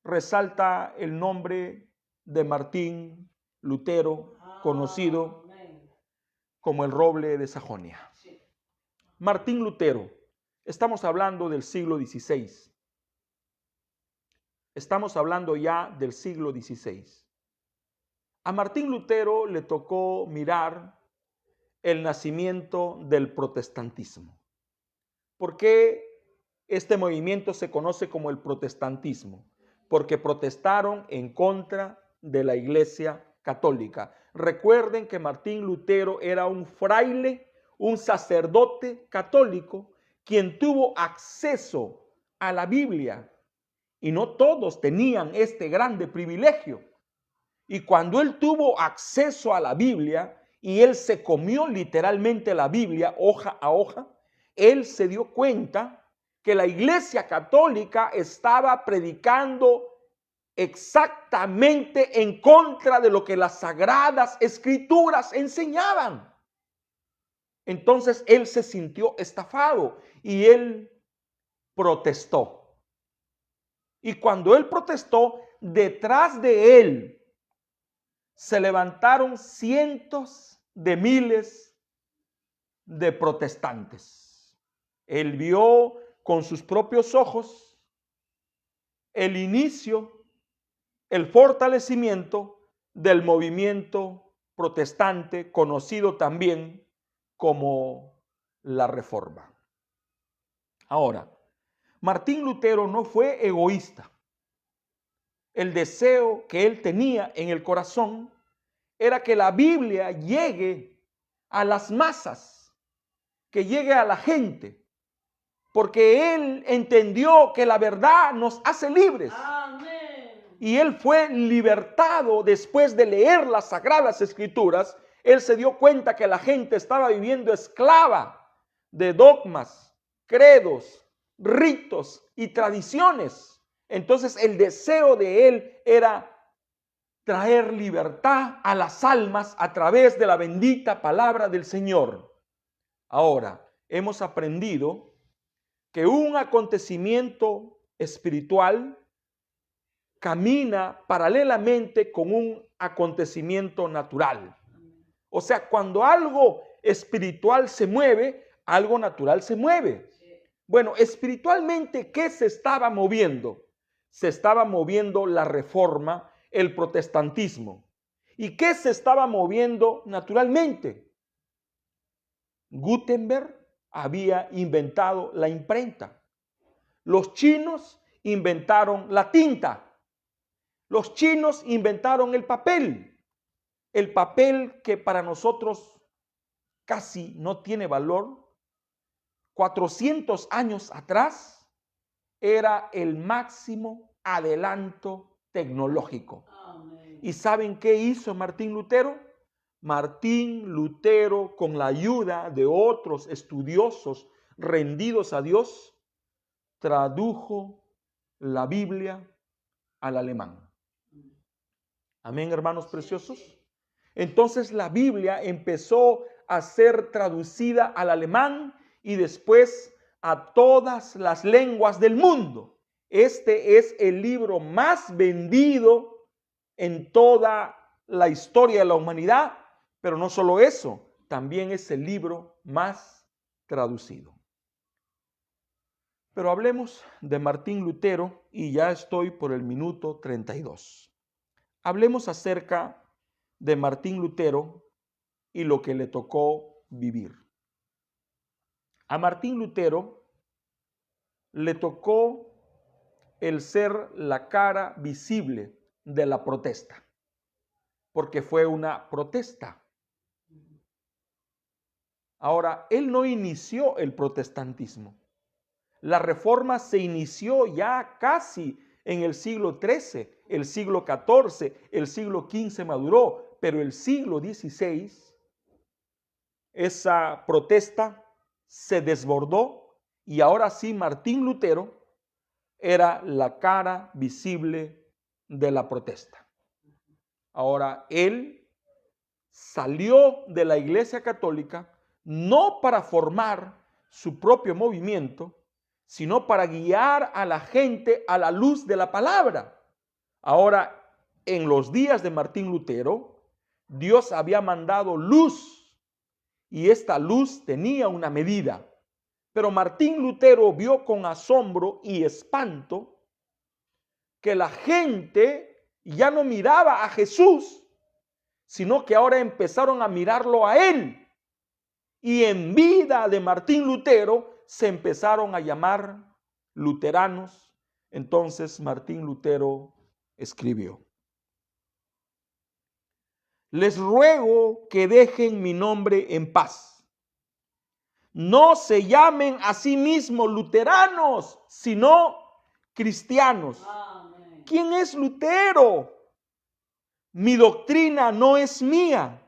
resalta el nombre de Martín Lutero, conocido como el roble de Sajonia. Martín Lutero, estamos hablando del siglo XVI. Estamos hablando ya del siglo XVI. A Martín Lutero le tocó mirar el nacimiento del protestantismo. ¿Por qué este movimiento se conoce como el protestantismo? Porque protestaron en contra de la Iglesia Católica. Recuerden que Martín Lutero era un fraile, un sacerdote católico, quien tuvo acceso a la Biblia, y no todos tenían este grande privilegio. Y cuando él tuvo acceso a la Biblia y él se comió literalmente la Biblia hoja a hoja, él se dio cuenta que la Iglesia Católica estaba predicando exactamente en contra de lo que las Sagradas Escrituras enseñaban. Entonces él se sintió estafado y él protestó. Y cuando él protestó, detrás de él se levantaron cientos de miles de protestantes. Él vio con sus propios ojos el inicio, el fortalecimiento del movimiento protestante, conocido también como la Reforma. Ahora, Martín Lutero no fue egoísta. El deseo que él tenía en el corazón era que la Biblia llegue a las masas, que llegue a la gente, porque él entendió que la verdad nos hace libres. Amén. Y él fue libertado después de leer las Sagradas Escrituras. Él se dio cuenta que la gente estaba viviendo esclava de dogmas, credos, ritos y tradiciones. Entonces el deseo de él era traer libertad a las almas a través de la bendita palabra del Señor. Ahora, hemos aprendido que un acontecimiento espiritual camina paralelamente con un acontecimiento natural. O sea, cuando algo espiritual se mueve, algo natural se mueve. Bueno, espiritualmente, ¿qué se estaba moviendo? Se estaba moviendo la reforma, el protestantismo. ¿Y qué se estaba moviendo naturalmente? Gutenberg había inventado la imprenta. Los chinos inventaron la tinta. Los chinos inventaron el papel que para nosotros casi no tiene valor. 400 años atrás era el máximo adelanto tecnológico. Amén. ¿Y saben qué hizo Martín Lutero? Martín Lutero, con la ayuda de otros estudiosos rendidos a Dios, tradujo la Biblia al alemán. Amén, hermanos preciosos. Entonces la Biblia empezó a ser traducida al alemán y después a todas las lenguas del mundo. Este es el libro más vendido en toda la historia de la humanidad, pero no solo eso, también es el libro más traducido. Pero hablemos de Martín Lutero y ya estoy por el minuto 32. Hablemos acerca de Martín Lutero y lo que le tocó vivir. A Martín Lutero le tocó el ser la cara visible de la protesta, porque fue una protesta. Ahora, él no inició el protestantismo. La reforma se inició ya casi en el siglo XIII, el siglo XIV, el siglo XV maduró, pero el siglo XVI, esa protesta se desbordó y ahora sí Martín Lutero era la cara visible de la protesta. Ahora él salió de la Iglesia Católica no para formar su propio movimiento, sino para guiar a la gente a la luz de la palabra. Ahora, en los días de Martín Lutero, Dios había mandado luz y esta luz tenía una medida. Pero Martín Lutero vio con asombro y espanto que la gente ya no miraba a Jesús, sino que ahora empezaron a mirarlo a él. Y en vida de Martín Lutero se empezaron a llamar luteranos. Entonces Martín Lutero escribió: les ruego que dejen mi nombre en paz. No se llamen a sí mismos luteranos, sino cristianos. Amén. ¿Quién es Lutero? Mi doctrina no es mía.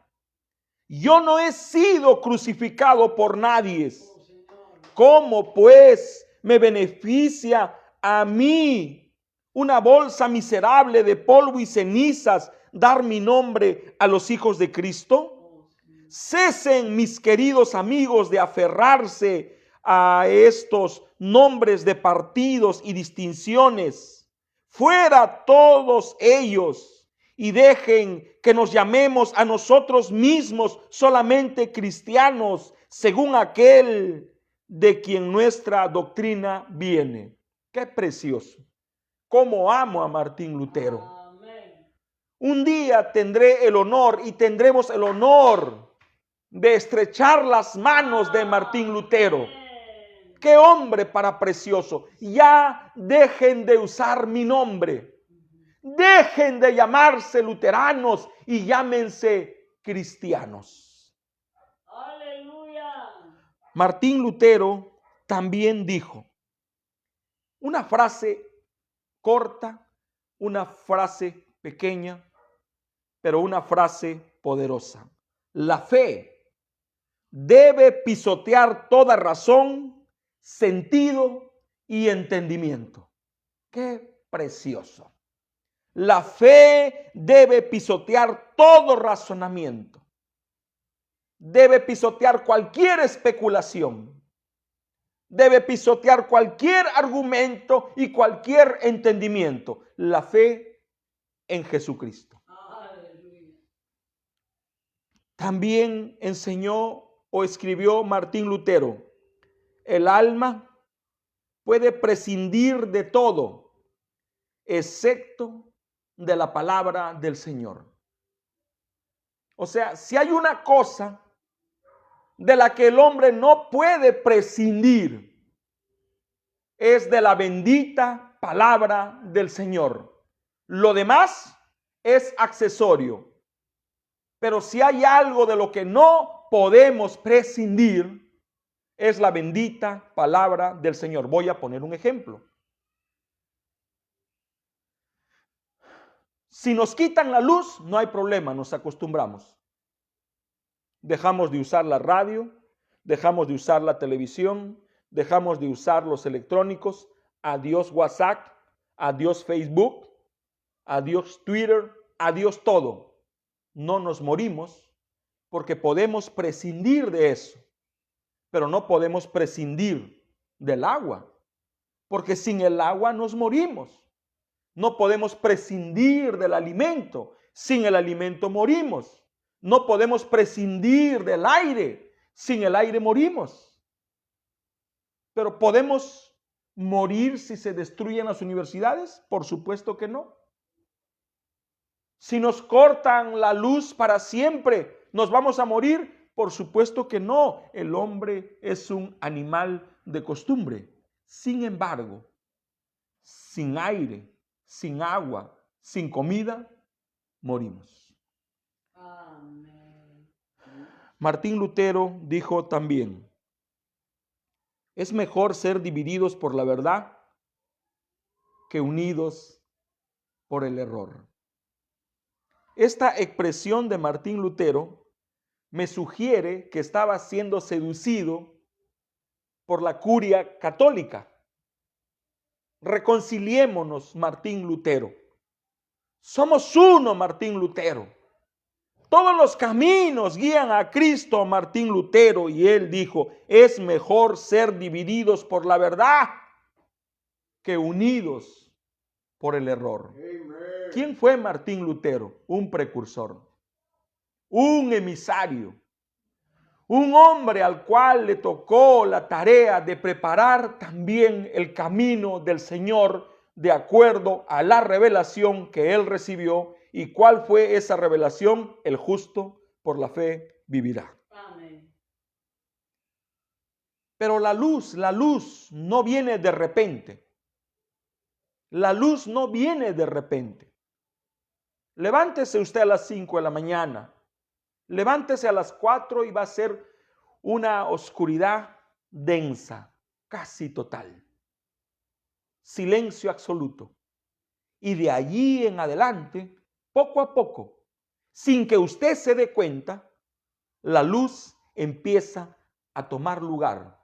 Yo no he sido crucificado por nadie. Oh, Señor. ¿Cómo pues me beneficia a mí, una bolsa miserable de polvo y cenizas, dar mi nombre a los hijos de Cristo? Oh, Señor. Cesen, mis queridos amigos, de aferrarse a estos nombres de partidos y distinciones. Fuera todos ellos, y dejen que nos llamemos a nosotros mismos solamente cristianos, según aquel de quien nuestra doctrina viene. Qué precioso. Cómo amo a Martín Lutero. Amén. Un día tendré el honor y tendremos el honor de estrechar las manos de Martín Lutero. Amén. ¡Qué hombre para precioso! Ya dejen de usar mi nombre. Dejen de llamarse luteranos y llámense cristianos. Aleluya. Martín Lutero también dijo una frase corta, una frase pequeña, pero una frase poderosa. La fe debe pisotear toda razón, sentido y entendimiento. ¡Qué precioso! La fe debe pisotear todo razonamiento. Debe pisotear cualquier especulación. Debe pisotear cualquier argumento y cualquier entendimiento. La fe en Jesucristo. Aleluya. También enseñó o escribió Martín Lutero: el alma puede prescindir de todo, excepto de la palabra del Señor. O sea, si hay una cosa de la que el hombre no puede prescindir, es de la bendita palabra del Señor. Lo demás es accesorio. Pero si hay algo de lo que no podemos prescindir, es la bendita palabra del Señor. Voy a poner un ejemplo. Si nos quitan la luz, no hay problema, nos acostumbramos. Dejamos de usar la radio, dejamos de usar la televisión, dejamos de usar los electrónicos. Adiós WhatsApp, adiós Facebook, adiós Twitter, adiós todo. No nos morimos porque podemos prescindir de eso, pero no podemos prescindir del agua, porque sin el agua nos morimos. No podemos prescindir del alimento, sin el alimento morimos. No podemos prescindir del aire, sin el aire morimos. Pero ¿podemos morir si se destruyen las universidades? Por supuesto que no. Si nos cortan la luz para siempre, ¿nos vamos a morir? Por supuesto que no. El hombre es un animal de costumbre. Sin embargo, sin aire, sin agua, sin comida, morimos. Amén. Martín Lutero dijo también, es mejor ser divididos por la verdad que unidos por el error. Esta expresión de Martín Lutero me sugiere que estaba siendo seducido por la curia católica. Reconciliémonos, Martín Lutero. Somos uno, Martín Lutero. Todos los caminos guían a Cristo, Martín Lutero. Y él dijo, es mejor ser divididos por la verdad que unidos por el error. Amen. ¿Quién fue Martín Lutero? Un precursor, un emisario, un hombre al cual le tocó la tarea de preparar también el camino del Señor de acuerdo a la revelación que él recibió. ¿Y cuál fue esa revelación? El justo por la fe vivirá. Amén. Pero la luz no viene de repente. La luz no viene de repente. Levántese usted a las 5 de la mañana. Levántese a las 4 y va a ser una oscuridad densa, casi total. Silencio absoluto. Y de allí en adelante, poco a poco, sin que usted se dé cuenta, la luz empieza a tomar lugar.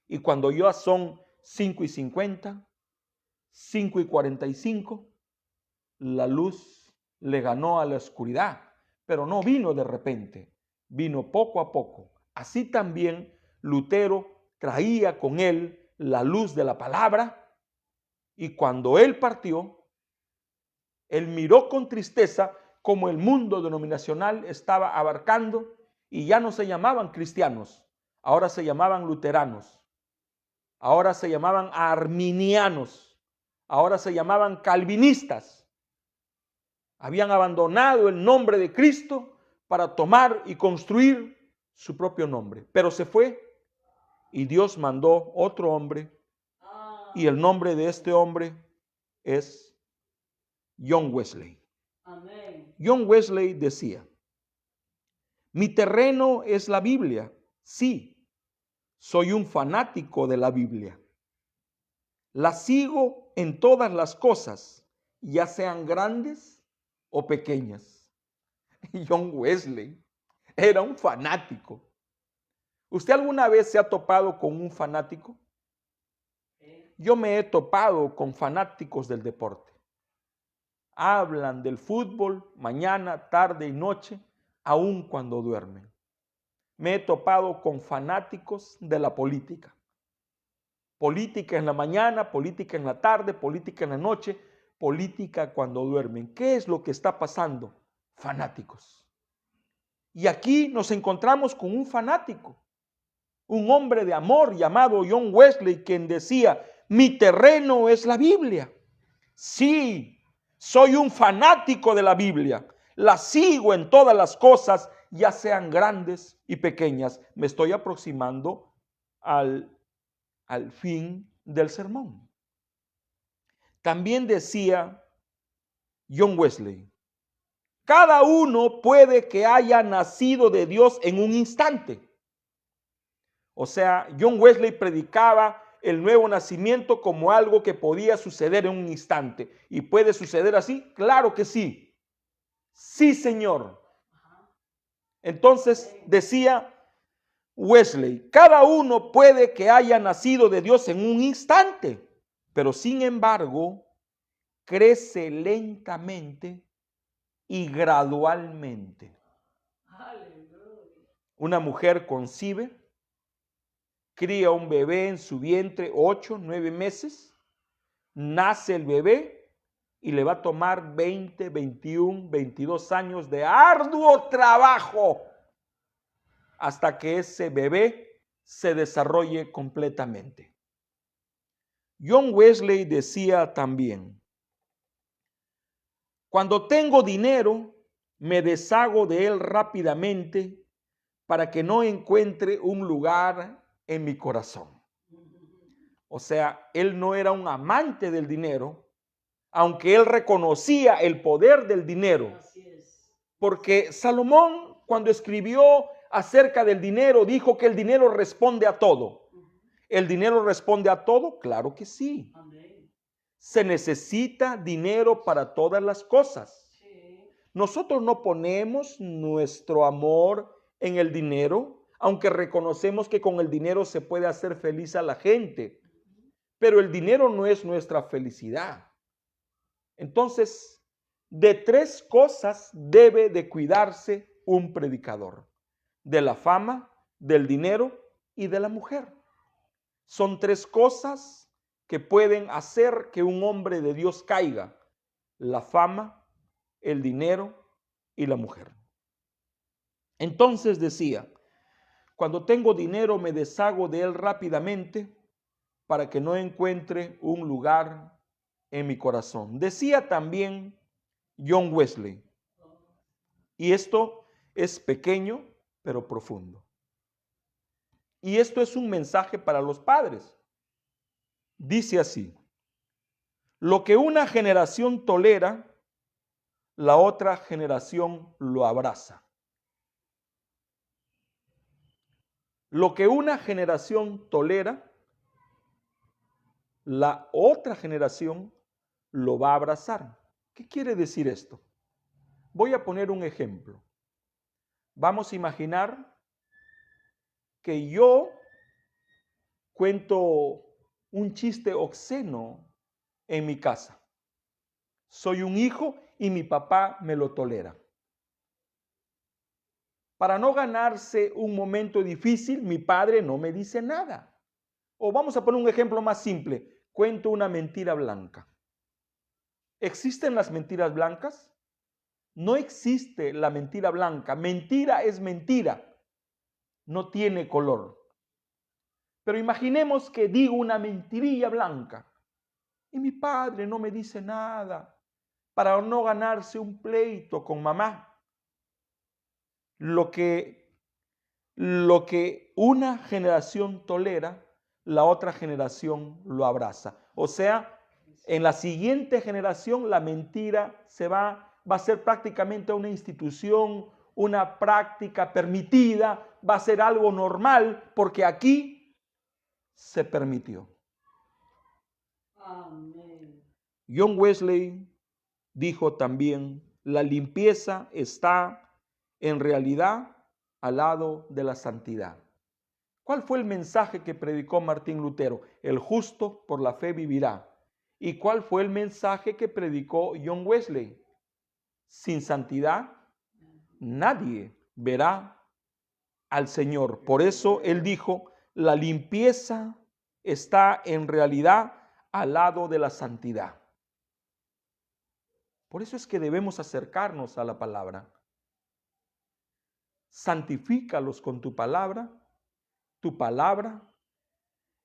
Y cuando ya son 5:50, 5:45, la luz le ganó a la oscuridad, pero no vino de repente, vino poco a poco. Así también Lutero traía con él la luz de la palabra, y cuando él partió, él miró con tristeza como el mundo denominacional estaba abarcando y ya no se llamaban cristianos, ahora se llamaban luteranos, ahora se llamaban arminianos, ahora se llamaban calvinistas. Habían abandonado el nombre de Cristo para tomar y construir su propio nombre. Pero se fue y Dios mandó otro hombre, y el nombre de este hombre es John Wesley. Amén. John Wesley decía, mi terreno es la Biblia. Sí, soy un fanático de la Biblia. La sigo en todas las cosas, ya sean grandes o pequeñas. John Wesley era un fanático. ¿Usted alguna vez se ha topado con un fanático? Yo me he topado con fanáticos del deporte. Hablan del fútbol mañana, tarde y noche, aun cuando duermen. Me he topado con fanáticos de la política. Política en la mañana, política en la tarde, política en la noche, política cuando duermen. ¿Qué es lo que está pasando? Fanáticos. Y aquí nos encontramos con un fanático, un hombre de amor llamado John Wesley, quien decía, Mi terreno es la Biblia. Sí, soy un fanático de la Biblia. La sigo en todas las cosas, ya sean grandes y pequeñas. Me estoy aproximando al fin del sermón. También decía John Wesley, cada uno puede que haya nacido de Dios en un instante. O sea, John Wesley predicaba el nuevo nacimiento como algo que podía suceder en un instante. ¿Y puede suceder así? Claro que sí. Sí, Señor. Entonces decía Wesley, cada uno puede que haya nacido de Dios en un instante, pero sin embargo, crece lentamente y gradualmente. Una mujer concibe, cría un bebé en su vientre 8, 9 meses, nace el bebé y le va a tomar 20, 21, 22 años de arduo trabajo hasta que ese bebé se desarrolle completamente. John Wesley decía también, cuando tengo dinero, me deshago de él rápidamente para que no encuentre un lugar en mi corazón. O sea, él no era un amante del dinero, aunque él reconocía el poder del dinero. Porque Salomón, cuando escribió acerca del dinero, dijo que el dinero responde a todo. ¿El dinero responde a todo? Claro que sí. Se necesita dinero para todas las cosas. Nosotros no ponemos nuestro amor en el dinero, aunque reconocemos que con el dinero se puede hacer feliz a la gente. Pero el dinero no es nuestra felicidad. Entonces, de 3 cosas debe de cuidarse un predicador: de la fama, del dinero y de la mujer. Son 3 cosas que pueden hacer que un hombre de Dios caiga: la fama, el dinero y la mujer. Entonces decía, cuando tengo dinero me deshago de él rápidamente para que no encuentre un lugar en mi corazón. Decía también John Wesley, y esto es pequeño pero profundo. Y esto es un mensaje para los padres. Dice así: lo que una generación tolera, la otra generación lo abraza. Lo que una generación tolera, la otra generación lo va a abrazar. ¿Qué quiere decir esto? Voy a poner un ejemplo. Vamos a imaginar que yo cuento un chiste obsceno en mi casa. Soy un hijo y mi papá me lo tolera. Para no ganarse un momento difícil, mi padre no me dice nada. O vamos a poner un ejemplo más simple. Cuento una mentira blanca. ¿Existen las mentiras blancas? No existe la mentira blanca. Mentira es mentira. No tiene color. Pero imaginemos que digo una mentirilla blanca y mi padre no me dice nada para no ganarse un pleito con mamá. Lo que una generación tolera, la otra generación lo abraza. O sea, en la siguiente generación la mentira va a ser prácticamente una institución, una práctica permitida, va a ser algo normal, porque aquí se permitió. Amén. John Wesley dijo también, la limpieza está en realidad al lado de la santidad. ¿Cuál fue el mensaje que predicó Martín Lutero? El justo por la fe vivirá. ¿Y cuál fue el mensaje que predicó John Wesley? Sin santidad nadie verá al Señor. Por eso él dijo, la limpieza está en realidad al lado de la santidad. Por eso es que debemos acercarnos a la palabra. Santifícalos con tu palabra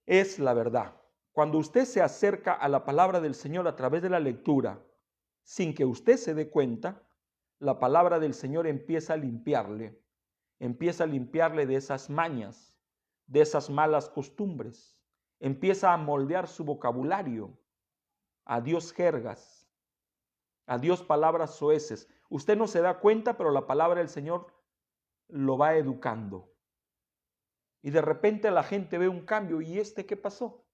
es la verdad. cuando usted se acerca a la palabra del Señor a través de la lectura, sin que usted se dé cuenta, la palabra del Señor empieza a limpiarle de esas mañas, de esas malas costumbres, empieza a moldear su vocabulario, a Dios jergas, a Dios palabras soeces. Usted no se da cuenta, pero la palabra del Señor lo va educando. Y de repente la gente ve un cambio. ¿Y qué pasó?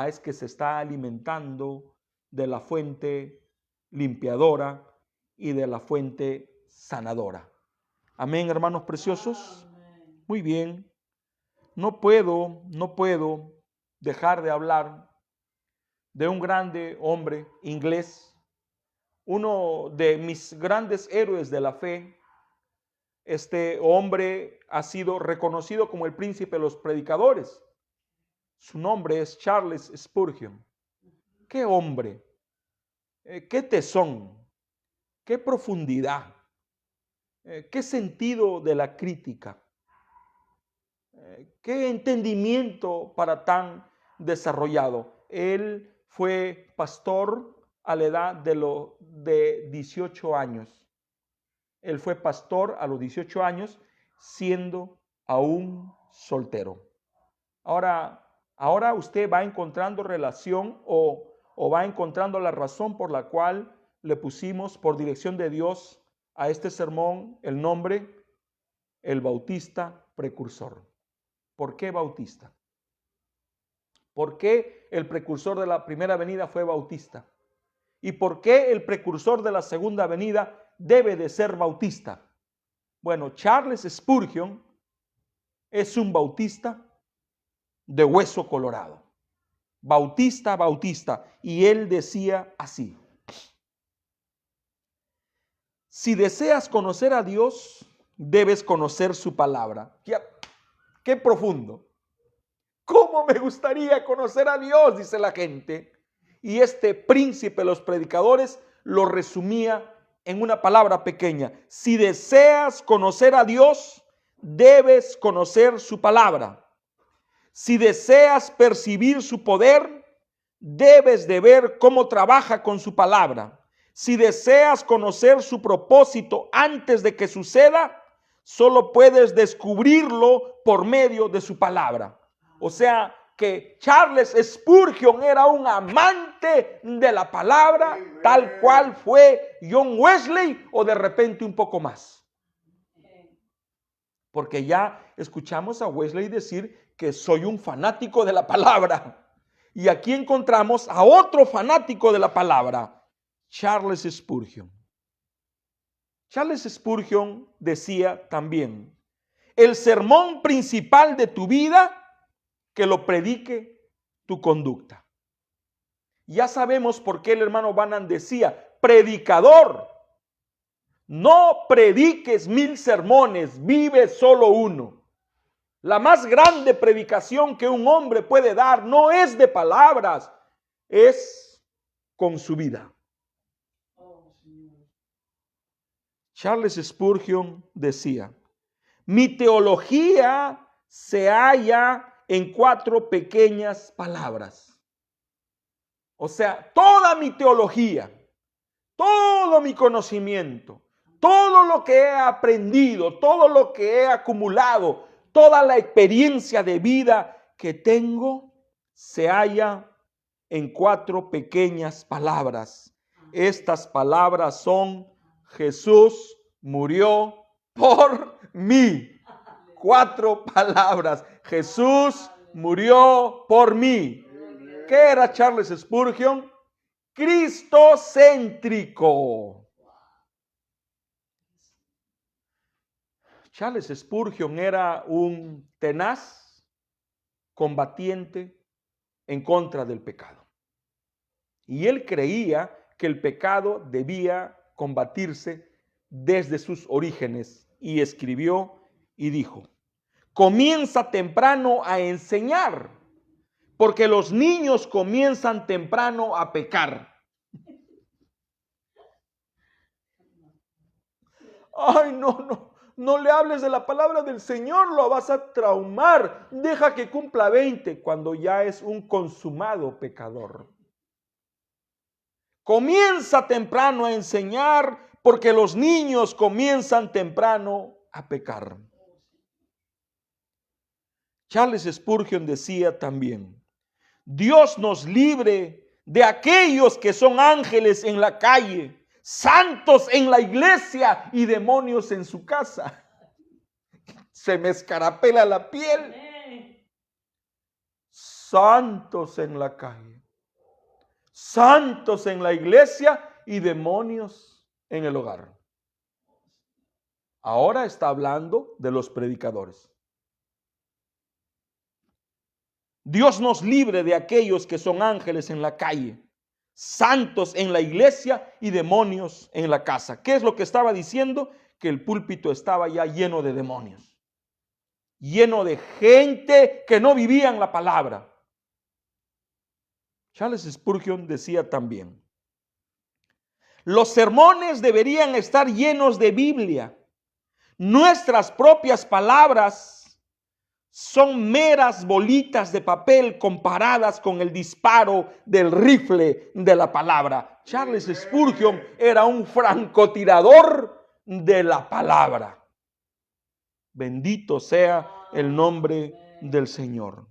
Es que se está alimentando de la fuente limpiadora y de la fuente sanadora. Amén, hermanos preciosos. Muy bien. No puedo dejar de hablar de un grande hombre inglés, uno de mis grandes héroes de la fe. Este hombre ha sido reconocido como el príncipe de los predicadores. Su nombre es Charles Spurgeon. ¡Qué hombre! ¡Qué tesón! ¡Qué profundidad! ¡Qué sentido de la crítica! ¡Qué entendimiento para tan desarrollado! Él fue pastor a la edad de 18 años. Él fue pastor a los 18 años, siendo aún soltero. Ahora usted va encontrando relación o va encontrando la razón por la cual le pusimos por dirección de Dios a este sermón el nombre, el Bautista Precursor. ¿Por qué Bautista? ¿Por qué el precursor de la primera venida fue Bautista? ¿Y por qué el precursor de la segunda venida debe de ser Bautista? Bueno, Charles Spurgeon es un bautista de hueso colorado. Bautista. Y él decía así: si deseas conocer a Dios, debes conocer su palabra. ¡Qué profundo! ¿Cómo me gustaría conocer a Dios?, dice la gente. Y este príncipe de los predicadores lo resumía en una palabra pequeña: si deseas conocer a Dios, debes conocer su palabra. Si deseas percibir su poder, debes de ver cómo trabaja con su palabra. Si deseas conocer su propósito antes de que suceda, solo puedes descubrirlo por medio de su palabra. O sea, que Charles Spurgeon era un amante de la palabra, tal cual fue John Wesley, o de repente un poco más. Porque ya escuchamos a Wesley decir que soy un fanático de la palabra. Y aquí encontramos a otro fanático de la palabra, Charles Spurgeon. Charles Spurgeon decía también: el sermón principal de tu vida, que lo predique tu conducta. Ya sabemos por qué el hermano Branham decía: predicador, no prediques 1000 sermones, vive solo uno. La más grande predicación que un hombre puede dar no es de palabras, es con su vida. Charles Spurgeon decía: mi teología se halla en 4 pequeñas palabras. O sea, toda mi teología, todo mi conocimiento, todo lo que he aprendido, todo lo que he acumulado, toda la experiencia de vida que tengo, se halla en 4 pequeñas palabras. Estas palabras son: Jesús murió por mí. 4 palabras. Jesús murió por mí. ¿Qué era Charles Spurgeon? Cristocéntrico. Charles Spurgeon era un tenaz combatiente en contra del pecado. Y él creía que el pecado debía combatirse desde sus orígenes. Y escribió y dijo: comienza temprano a enseñar, porque los niños comienzan temprano a pecar. Ay, no no le hables de la palabra del Señor, lo vas a traumar. Deja que cumpla 20 cuando ya es un consumado pecador. Comienza temprano a enseñar porque los niños comienzan temprano a pecar. Charles Spurgeon decía también, Dios nos libre de aquellos que son ángeles en la calle, santos en la iglesia y demonios en su casa. Se me escarapela la piel. Amén. Santos en la calle, santos en la iglesia y demonios en el hogar. Ahora está hablando de los predicadores. Dios nos libre de aquellos que son ángeles en la calle, santos en la iglesia y demonios en la casa. ¿Qué es lo que estaba diciendo? Que el púlpito estaba ya lleno de demonios, lleno de gente que no vivía en la palabra. Charles Spurgeon decía también, los sermones deberían estar llenos de Biblia. Nuestras propias palabras son meras bolitas de papel comparadas con el disparo del rifle de la palabra. Charles Spurgeon era un francotirador de la palabra. Bendito sea el nombre del Señor.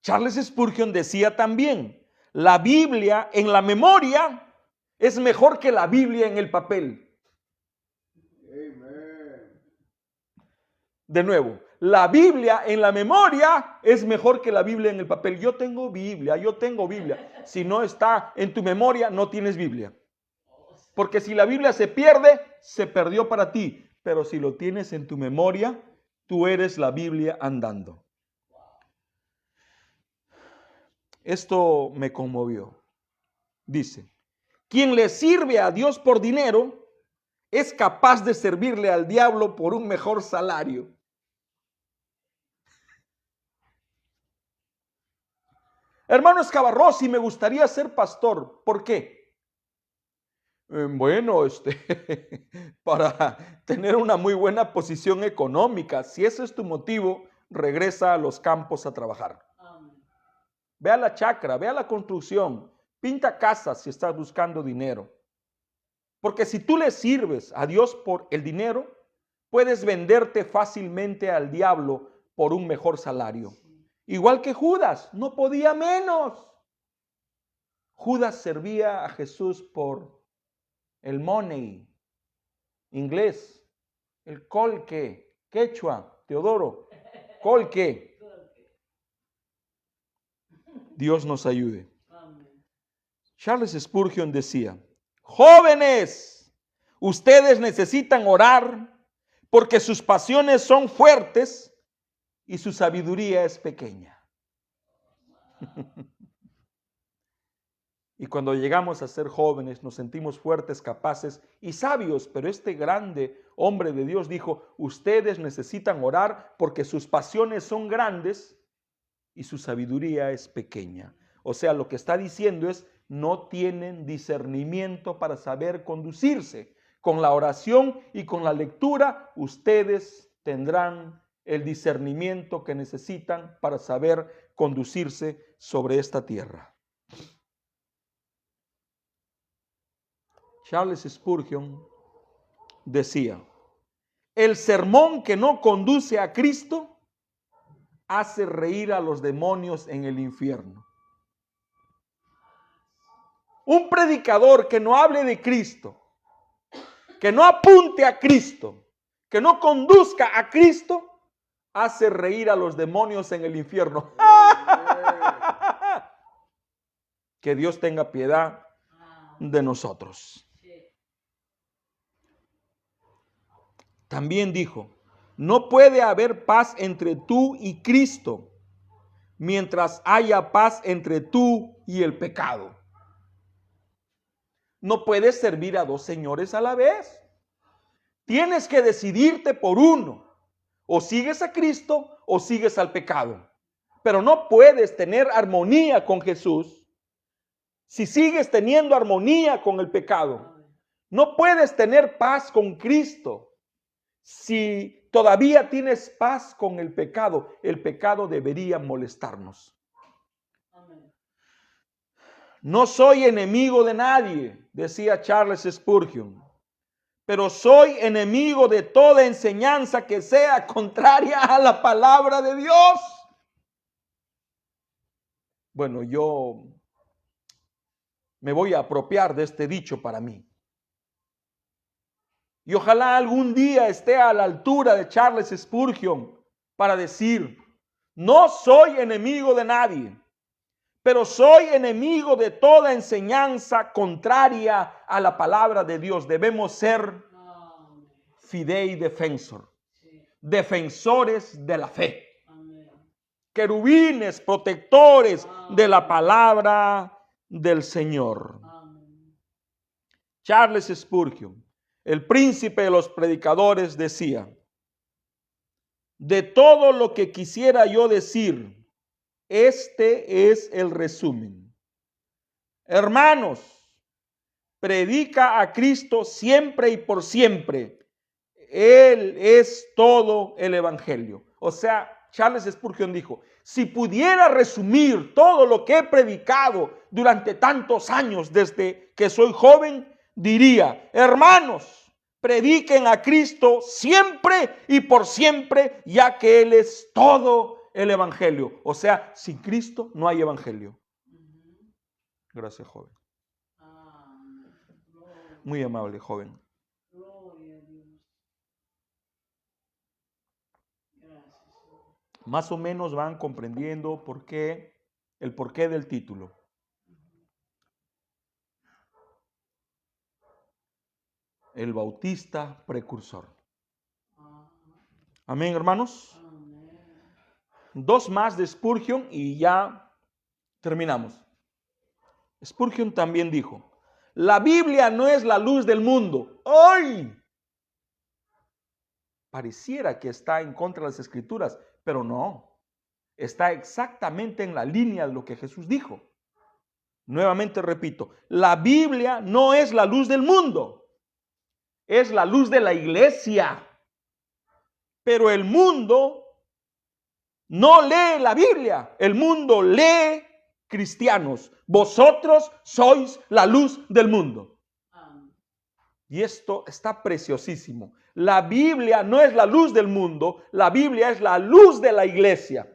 Charles Spurgeon decía también, la Biblia en la memoria es mejor que la Biblia en el papel. De nuevo, la Biblia en la memoria es mejor que la Biblia en el papel. Yo tengo Biblia. Si no está en tu memoria, no tienes Biblia. Porque si la Biblia se pierde, se perdió para ti. Pero si lo tienes en tu memoria, tú eres la Biblia andando. Esto me conmovió. Dice, quien le sirve a Dios por dinero es capaz de servirle al diablo por un mejor salario. Hermano Escabarrossi, me gustaría ser pastor. ¿Por qué? Bueno, para tener una muy buena posición económica. Si ese es tu motivo, regresa a los campos a trabajar. Amén. Ve a la chacra, ve a la construcción, pinta casas si estás buscando dinero. Porque si tú le sirves a Dios por el dinero, puedes venderte fácilmente al diablo por un mejor salario. Igual que Judas, no podía menos. Judas servía a Jesús por el money, inglés, el colque, quechua, Teodoro, colque. Dios nos ayude. Amén. Charles Spurgeon decía, jóvenes, ustedes necesitan orar porque sus pasiones son fuertes y su sabiduría es pequeña. Y cuando llegamos a ser jóvenes nos sentimos fuertes, capaces y sabios, pero este grande hombre de Dios dijo, ustedes necesitan orar porque sus pasiones son grandes y su sabiduría es pequeña. O sea, lo que está diciendo es, no tienen discernimiento para saber conducirse. Con la oración y con la lectura, ustedes tendrán el discernimiento que necesitan para saber conducirse sobre esta tierra. Charles Spurgeon decía, el sermón que no conduce a Cristo hace reír a los demonios en el infierno. Un predicador que no hable de Cristo, que no apunte a Cristo, que no conduzca a Cristo, hace reír a los demonios en el infierno. Que Dios tenga piedad de nosotros. También dijo, no puede haber paz entre tú y Cristo mientras haya paz entre tú y el pecado. No puedes servir a dos señores a la vez. Tienes que decidirte por uno. O sigues a Cristo o sigues al pecado. Pero no puedes tener armonía con Jesús si sigues teniendo armonía con el pecado. No puedes tener paz con Cristo si todavía tienes paz con el pecado. El pecado debería molestarnos. Amén. No soy enemigo de nadie, decía Charles Spurgeon, pero soy enemigo de toda enseñanza que sea contraria a la palabra de Dios. Bueno, yo me voy a apropiar de este dicho para mí. Y ojalá algún día esté a la altura de Charles Spurgeon para decir, no soy enemigo de nadie, pero soy enemigo de toda enseñanza contraria a la palabra de Dios. Debemos ser Amén. fidei defensor, Sí. defensores de la fe, Amén. querubines protectores de la palabra del Señor. Amén. Charles Spurgeon, el príncipe de los predicadores, decía, de todo lo que quisiera yo decir, este es el resumen. Hermanos, predica a Cristo siempre y por siempre. Él es todo el evangelio. O sea, Charles Spurgeon dijo, si pudiera resumir todo lo que he predicado durante tantos años desde que soy joven, diría, hermanos, prediquen a Cristo siempre y por siempre, ya que Él es todo el evangelio. O sea, sin Cristo no hay evangelio. Ujú. Gracias, joven. Amén. Gloria, Muy amable, joven. gloria a Dios. Gracias, Señor. Más o menos van comprendiendo el porqué del título. El bautista precursor. Amén, hermanos. Amén. Dos más de Spurgeon y ya terminamos. Spurgeon también dijo, la Biblia no es la luz del mundo. ¡Ay! Pareciera que está en contra de las Escrituras, pero no. Está exactamente en la línea de lo que Jesús dijo. Nuevamente repito, la Biblia no es la luz del mundo. Es la luz de la iglesia. Pero el mundo no lee la Biblia. El mundo lee cristianos. Vosotros sois la luz del mundo. Amén. Y esto está preciosísimo. La Biblia no es la luz del mundo. La Biblia es la luz de la iglesia.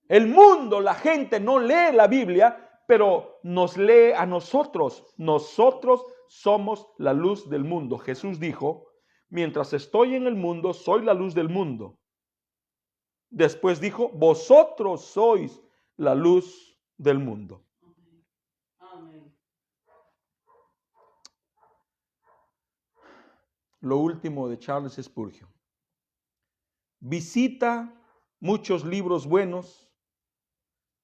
El mundo, la gente no lee la Biblia, pero nos lee a nosotros. Nosotros somos la luz del mundo. Jesús dijo, mientras estoy en el mundo, soy la luz del mundo. Después dijo, vosotros sois la luz del mundo. Amén. Lo último de Charles Spurgeon. Visita muchos libros buenos,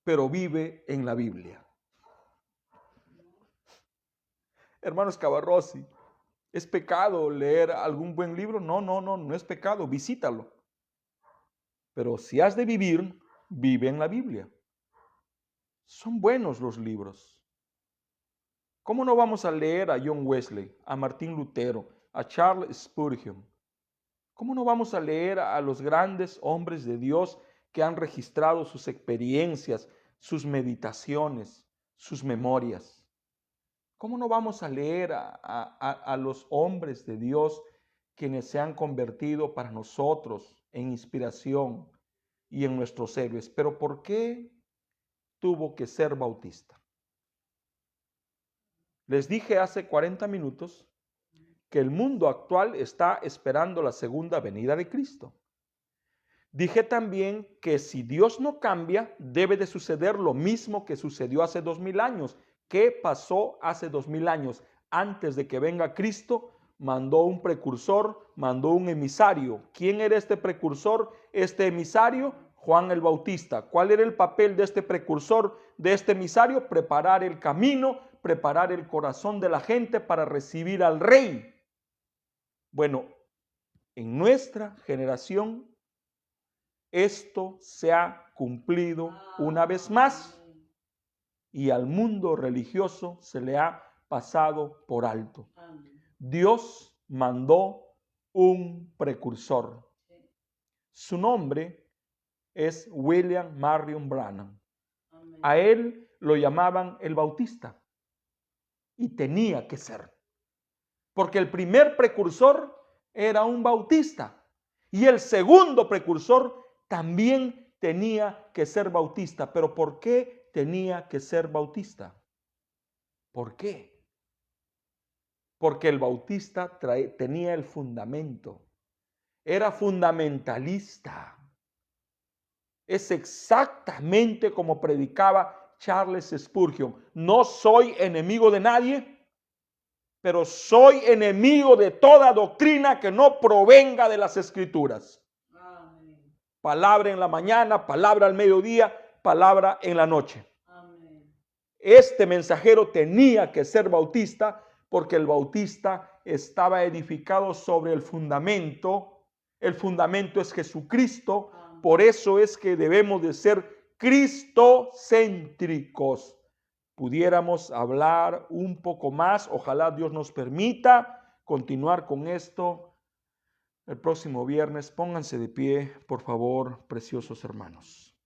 pero vive en la Biblia. Hermanos Cavarrossi, ¿es pecado leer algún buen libro? No es pecado, visítalo. Pero si has de vivir, vive en la Biblia. Son buenos los libros. ¿Cómo no vamos a leer a John Wesley, a Martín Lutero, a Charles Spurgeon? ¿Cómo no vamos a leer a los grandes hombres de Dios que han registrado sus experiencias, sus meditaciones, sus memorias? ¿Cómo no vamos a leer a los hombres de Dios quienes se han convertido para nosotros en inspiración y en nuestros héroes? Pero ¿por qué tuvo que ser bautista? Les dije hace 40 minutos que el mundo actual está esperando la segunda venida de Cristo. Dije también que si Dios no cambia, debe de suceder lo mismo que sucedió hace 2000 años. ¿Qué pasó hace 2000 años? Antes de que venga Cristo, mandó un precursor, mandó un emisario. ¿Quién era este precursor, este emisario? Juan el Bautista. ¿Cuál era el papel de este precursor, de este emisario? Preparar el camino, preparar el corazón de la gente para recibir al Rey. Bueno, en nuestra generación esto se ha cumplido una vez más y al mundo religioso se le ha pasado por alto. Amén. Dios mandó un precursor. Su nombre es William Marion Branham. Amén. A él lo llamaban el Bautista. Y tenía que ser. Porque el primer precursor era un bautista. Y el segundo precursor también tenía que ser bautista. ¿Pero por qué tenía que ser bautista? ¿Por qué? Porque el bautista tenía el fundamento. Era fundamentalista. Es exactamente como predicaba Charles Spurgeon. No soy enemigo de nadie, pero soy enemigo de toda doctrina que no provenga de las Escrituras. Amén. Palabra en la mañana, palabra al mediodía, palabra en la noche. Amén. Este mensajero tenía que ser bautista porque el bautista estaba edificado sobre el fundamento. El fundamento es Jesucristo. Por eso es que debemos de ser cristocéntricos. Pudiéramos hablar un poco más. Ojalá Dios nos permita continuar con esto el próximo viernes. Pónganse de pie, por favor, preciosos hermanos.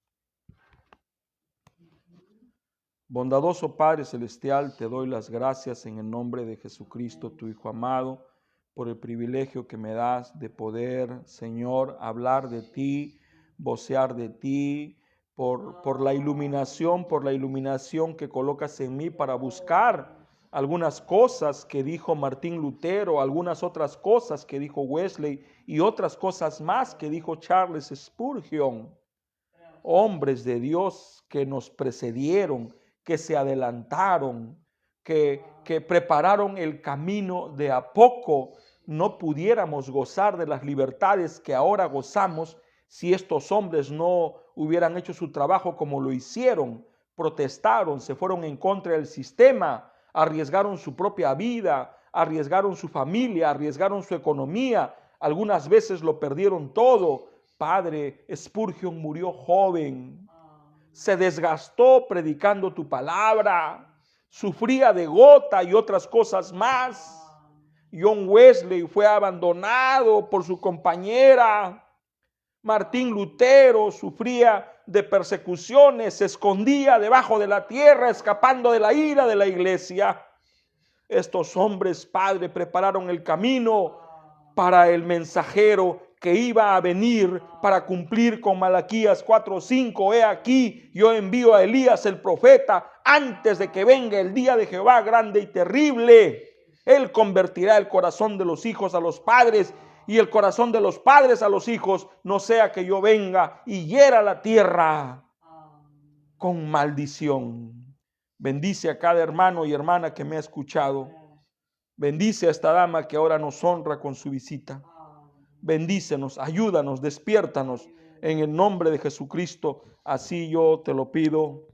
Bondadoso Padre Celestial, te doy las gracias en el nombre de Jesucristo, tu Hijo amado, por el privilegio que me das de poder, Señor, hablar de ti, vocear de ti, por la iluminación que colocas en mí para buscar algunas cosas que dijo Martín Lutero, algunas otras cosas que dijo Wesley y otras cosas más que dijo Charles Spurgeon. Hombres de Dios que nos precedieron, que se adelantaron, que prepararon el camino de a poco. No pudiéramos gozar de las libertades que ahora gozamos si estos hombres no hubieran hecho su trabajo como lo hicieron. Protestaron, se fueron en contra del sistema, arriesgaron su propia vida, arriesgaron su familia, arriesgaron su economía. Algunas veces lo perdieron todo. Padre, Spurgeon murió joven. Se desgastó predicando tu palabra, sufría de gota y otras cosas más. John Wesley fue abandonado por su compañera. Martín Lutero sufría de persecuciones, se escondía debajo de la tierra, escapando de la ira de la iglesia. Estos hombres, Padre, prepararon el camino para el mensajero que iba a venir para cumplir con Malaquías 4:5. He aquí, yo envío a Elías el profeta antes de que venga el día de Jehová grande y terrible. Él convertirá el corazón de los hijos a los padres y el corazón de los padres a los hijos, no sea que yo venga y hiera la tierra con maldición. Bendice a cada hermano y hermana que me ha escuchado. Bendice a esta dama que ahora nos honra con su visita. Bendícenos, ayúdanos, despiértanos en el nombre de Jesucristo. Así yo te lo pido.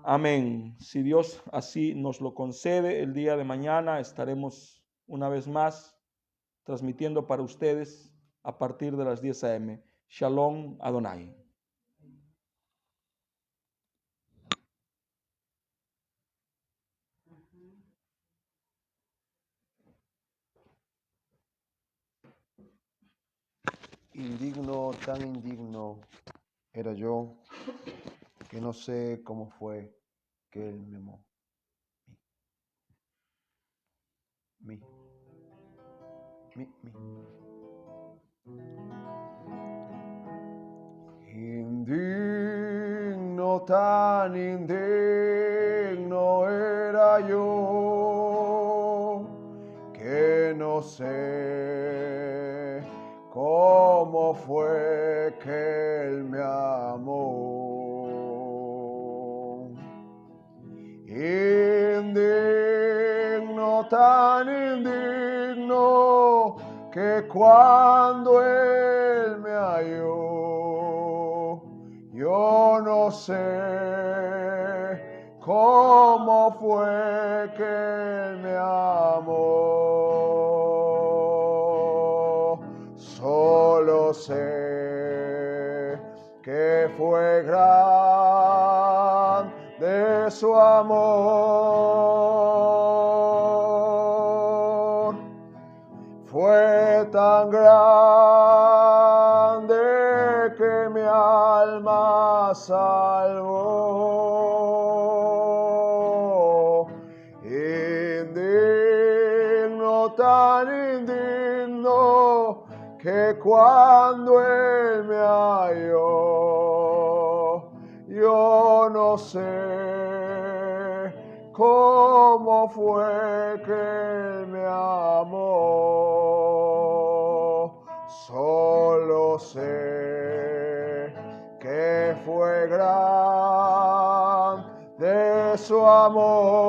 Amén. Si Dios así nos lo concede, el día de mañana estaremos una vez más transmitiendo para ustedes a partir de las 10 a.m. Shalom Adonai. Indigno, tan indigno era yo, que no sé cómo fue que Él me amó. Mi. Indigno, tan indigno era yo, que no sé cómo fue que Él me amó. Indigno, tan indigno, que cuando Él me halló, yo no sé cómo fue que Él me amó. Solo sé que fue grande su amor. fue tan grande que mi alma salvó. Indigno, tan indigno, que cuando Él me halló, yo no sé cómo fue que Él me amó, solo sé que fue grande su amor.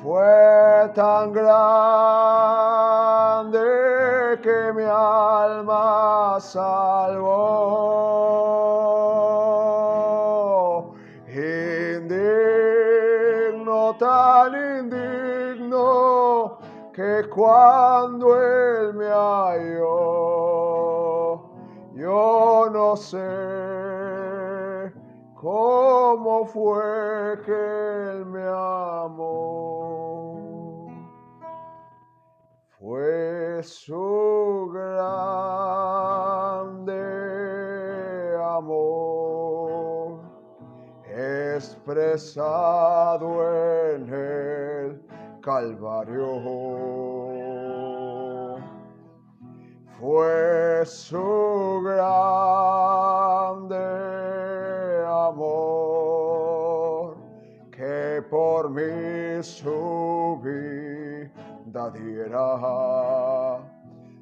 Fue tan grande que mi alma salvó. Indigno, tan indigno, que cuando Él me halló, yo no sé cómo fue que Él me amó. Fue su grande amor expresado en el Calvario. Fue su grande amor que por mí su vida diera.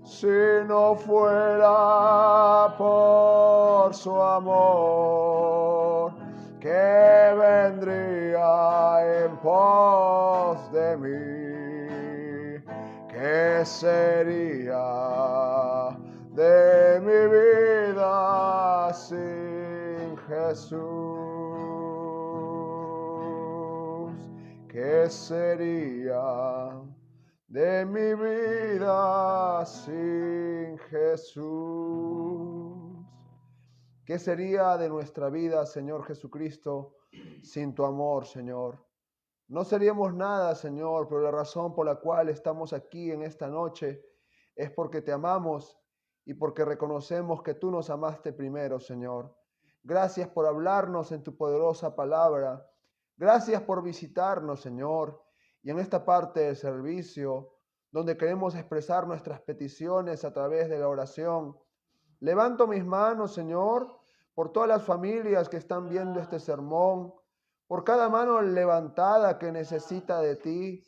Si no fuera por su amor, que vendría en pos de mí, ¿qué sería de mi vida sin Jesús? ¿Qué sería de mi vida sin Jesús? ¿Qué sería de nuestra vida, Señor Jesucristo, sin tu amor, Señor? No seríamos nada, Señor, pero la razón por la cual estamos aquí en esta noche es porque te amamos y porque reconocemos que tú nos amaste primero, Señor. Gracias por hablarnos en tu poderosa palabra. Gracias por visitarnos, Señor. Y en esta parte del servicio, donde queremos expresar nuestras peticiones a través de la oración, levanto mis manos, Señor, por todas las familias que están viendo este sermón, por cada mano levantada que necesita de ti,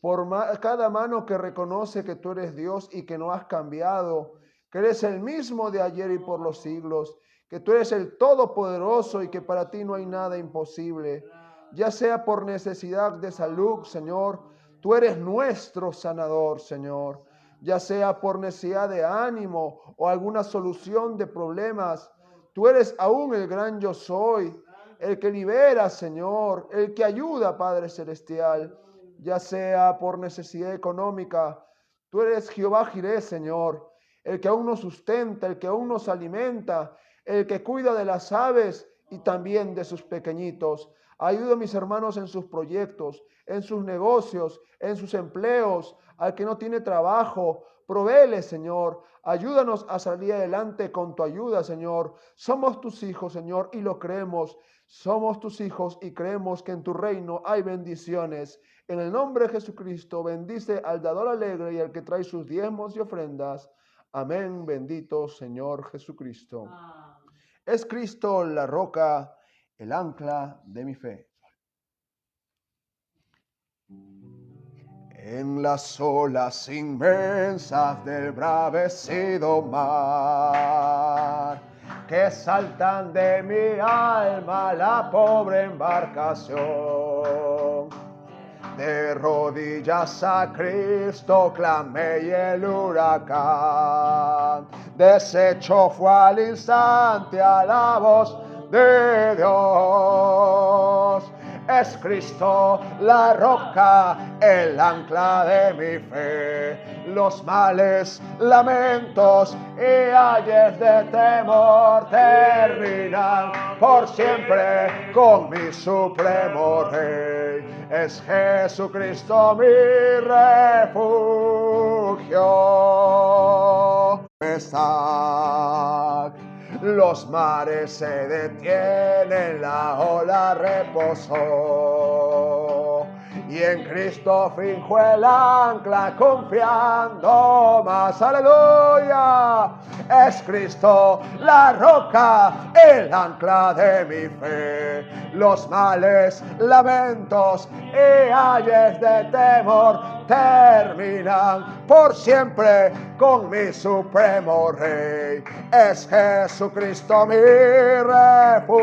por cada mano que reconoce que tú eres Dios y que no has cambiado, que eres el mismo de ayer y por los siglos, que tú eres el Todopoderoso y que para ti no hay nada imposible. Ya sea por necesidad de salud, Señor, tú eres nuestro sanador, Señor. Ya sea por necesidad de ánimo o alguna solución de problemas, tú eres aún el gran yo soy, el que libera, Señor, el que ayuda, Padre Celestial. Ya sea por necesidad económica, tú eres Jehová Jireh, Señor, el que aún nos sustenta, el que aún nos alimenta, el que cuida de las aves y también de sus pequeñitos. Ayuda a mis hermanos en sus proyectos, en sus negocios, en sus empleos, al que no tiene trabajo. Provéele, Señor. Ayúdanos a salir adelante con tu ayuda, Señor. Somos tus hijos, Señor, y lo creemos. Somos tus hijos y creemos que en tu reino hay bendiciones. En el nombre de Jesucristo, bendice al dador alegre y al que trae sus diezmos y ofrendas. Amén, bendito Señor Jesucristo. Es Cristo la roca, el ancla de mi fe. En las olas inmensas del bravecido mar, que saltan de mi alma la pobre embarcación, de rodillas a Cristo clamé y el huracán deshecho fue al instante a la voz de Dios. Es Cristo la roca, el ancla de mi fe. Los males, lamentos y ayes de temor terminan por siempre con mi supremo Rey. Rey. Es Jesucristo mi refugio. Los mares se detienen, la ola reposó. Y en Cristo finjo el ancla confiando más. ¡Aleluya! Es Cristo la roca, el ancla de mi fe. Los males, lamentos y ayes de temor terminan por siempre con mi supremo Rey. Es Jesucristo mi refugio,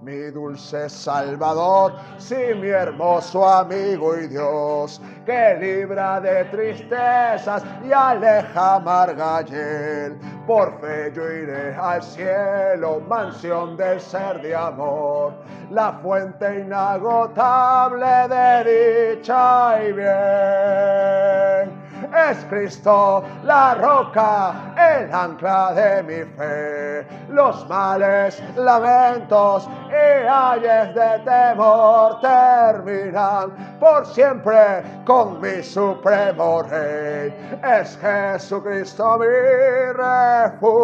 mi dulce Salvador, sí, mi hermoso amigo y Dios, que libra de tristezas y aleja amarga hiel. Por fe yo iré al cielo, mansión del ser de amor, la fuente inagotable de dicha y bien. Es Cristo la roca, el ancla de mi fe. Los males, lamentos y ayes de temor terminan por siempre con mi supremo Rey. Es Jesucristo mi refugio.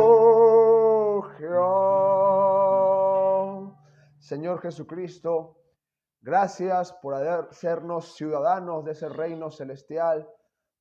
Señor Jesucristo, gracias por hacernos ciudadanos de ese reino celestial,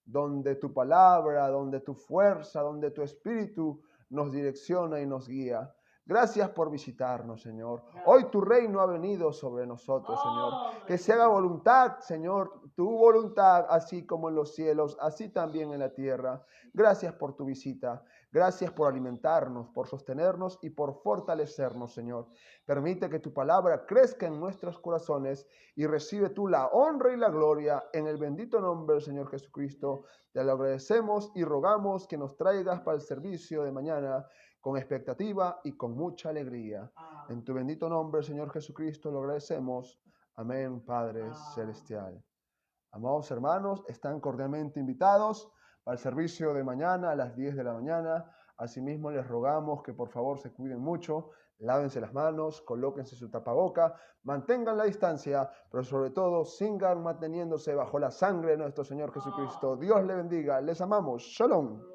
donde tu palabra, donde tu fuerza, donde tu espíritu nos direcciona y nos guía. Gracias por visitarnos, Señor. Hoy tu reino ha venido sobre nosotros, Señor. Que se haga voluntad, Señor, tu voluntad, así como en los cielos, así también en la tierra. Gracias por tu visita. Gracias por alimentarnos, por sostenernos y por fortalecernos, Señor. Permite que tu palabra crezca en nuestros corazones y recibe tú la honra y la gloria en el bendito nombre del Señor Jesucristo. Te lo agradecemos y rogamos que nos traigas para el servicio de mañana con expectativa y con mucha alegría. En tu bendito nombre, Señor Jesucristo, lo agradecemos. Amén, Padre Celestial. Amados hermanos, están cordialmente invitados al servicio de mañana a las 10 de la mañana. Asimismo, les rogamos que por favor se cuiden mucho, lávense las manos, colóquense su tapaboca, mantengan la distancia, pero sobre todo sigan manteniéndose bajo la sangre de nuestro Señor Jesucristo. Dios le bendiga, les amamos. Shalom.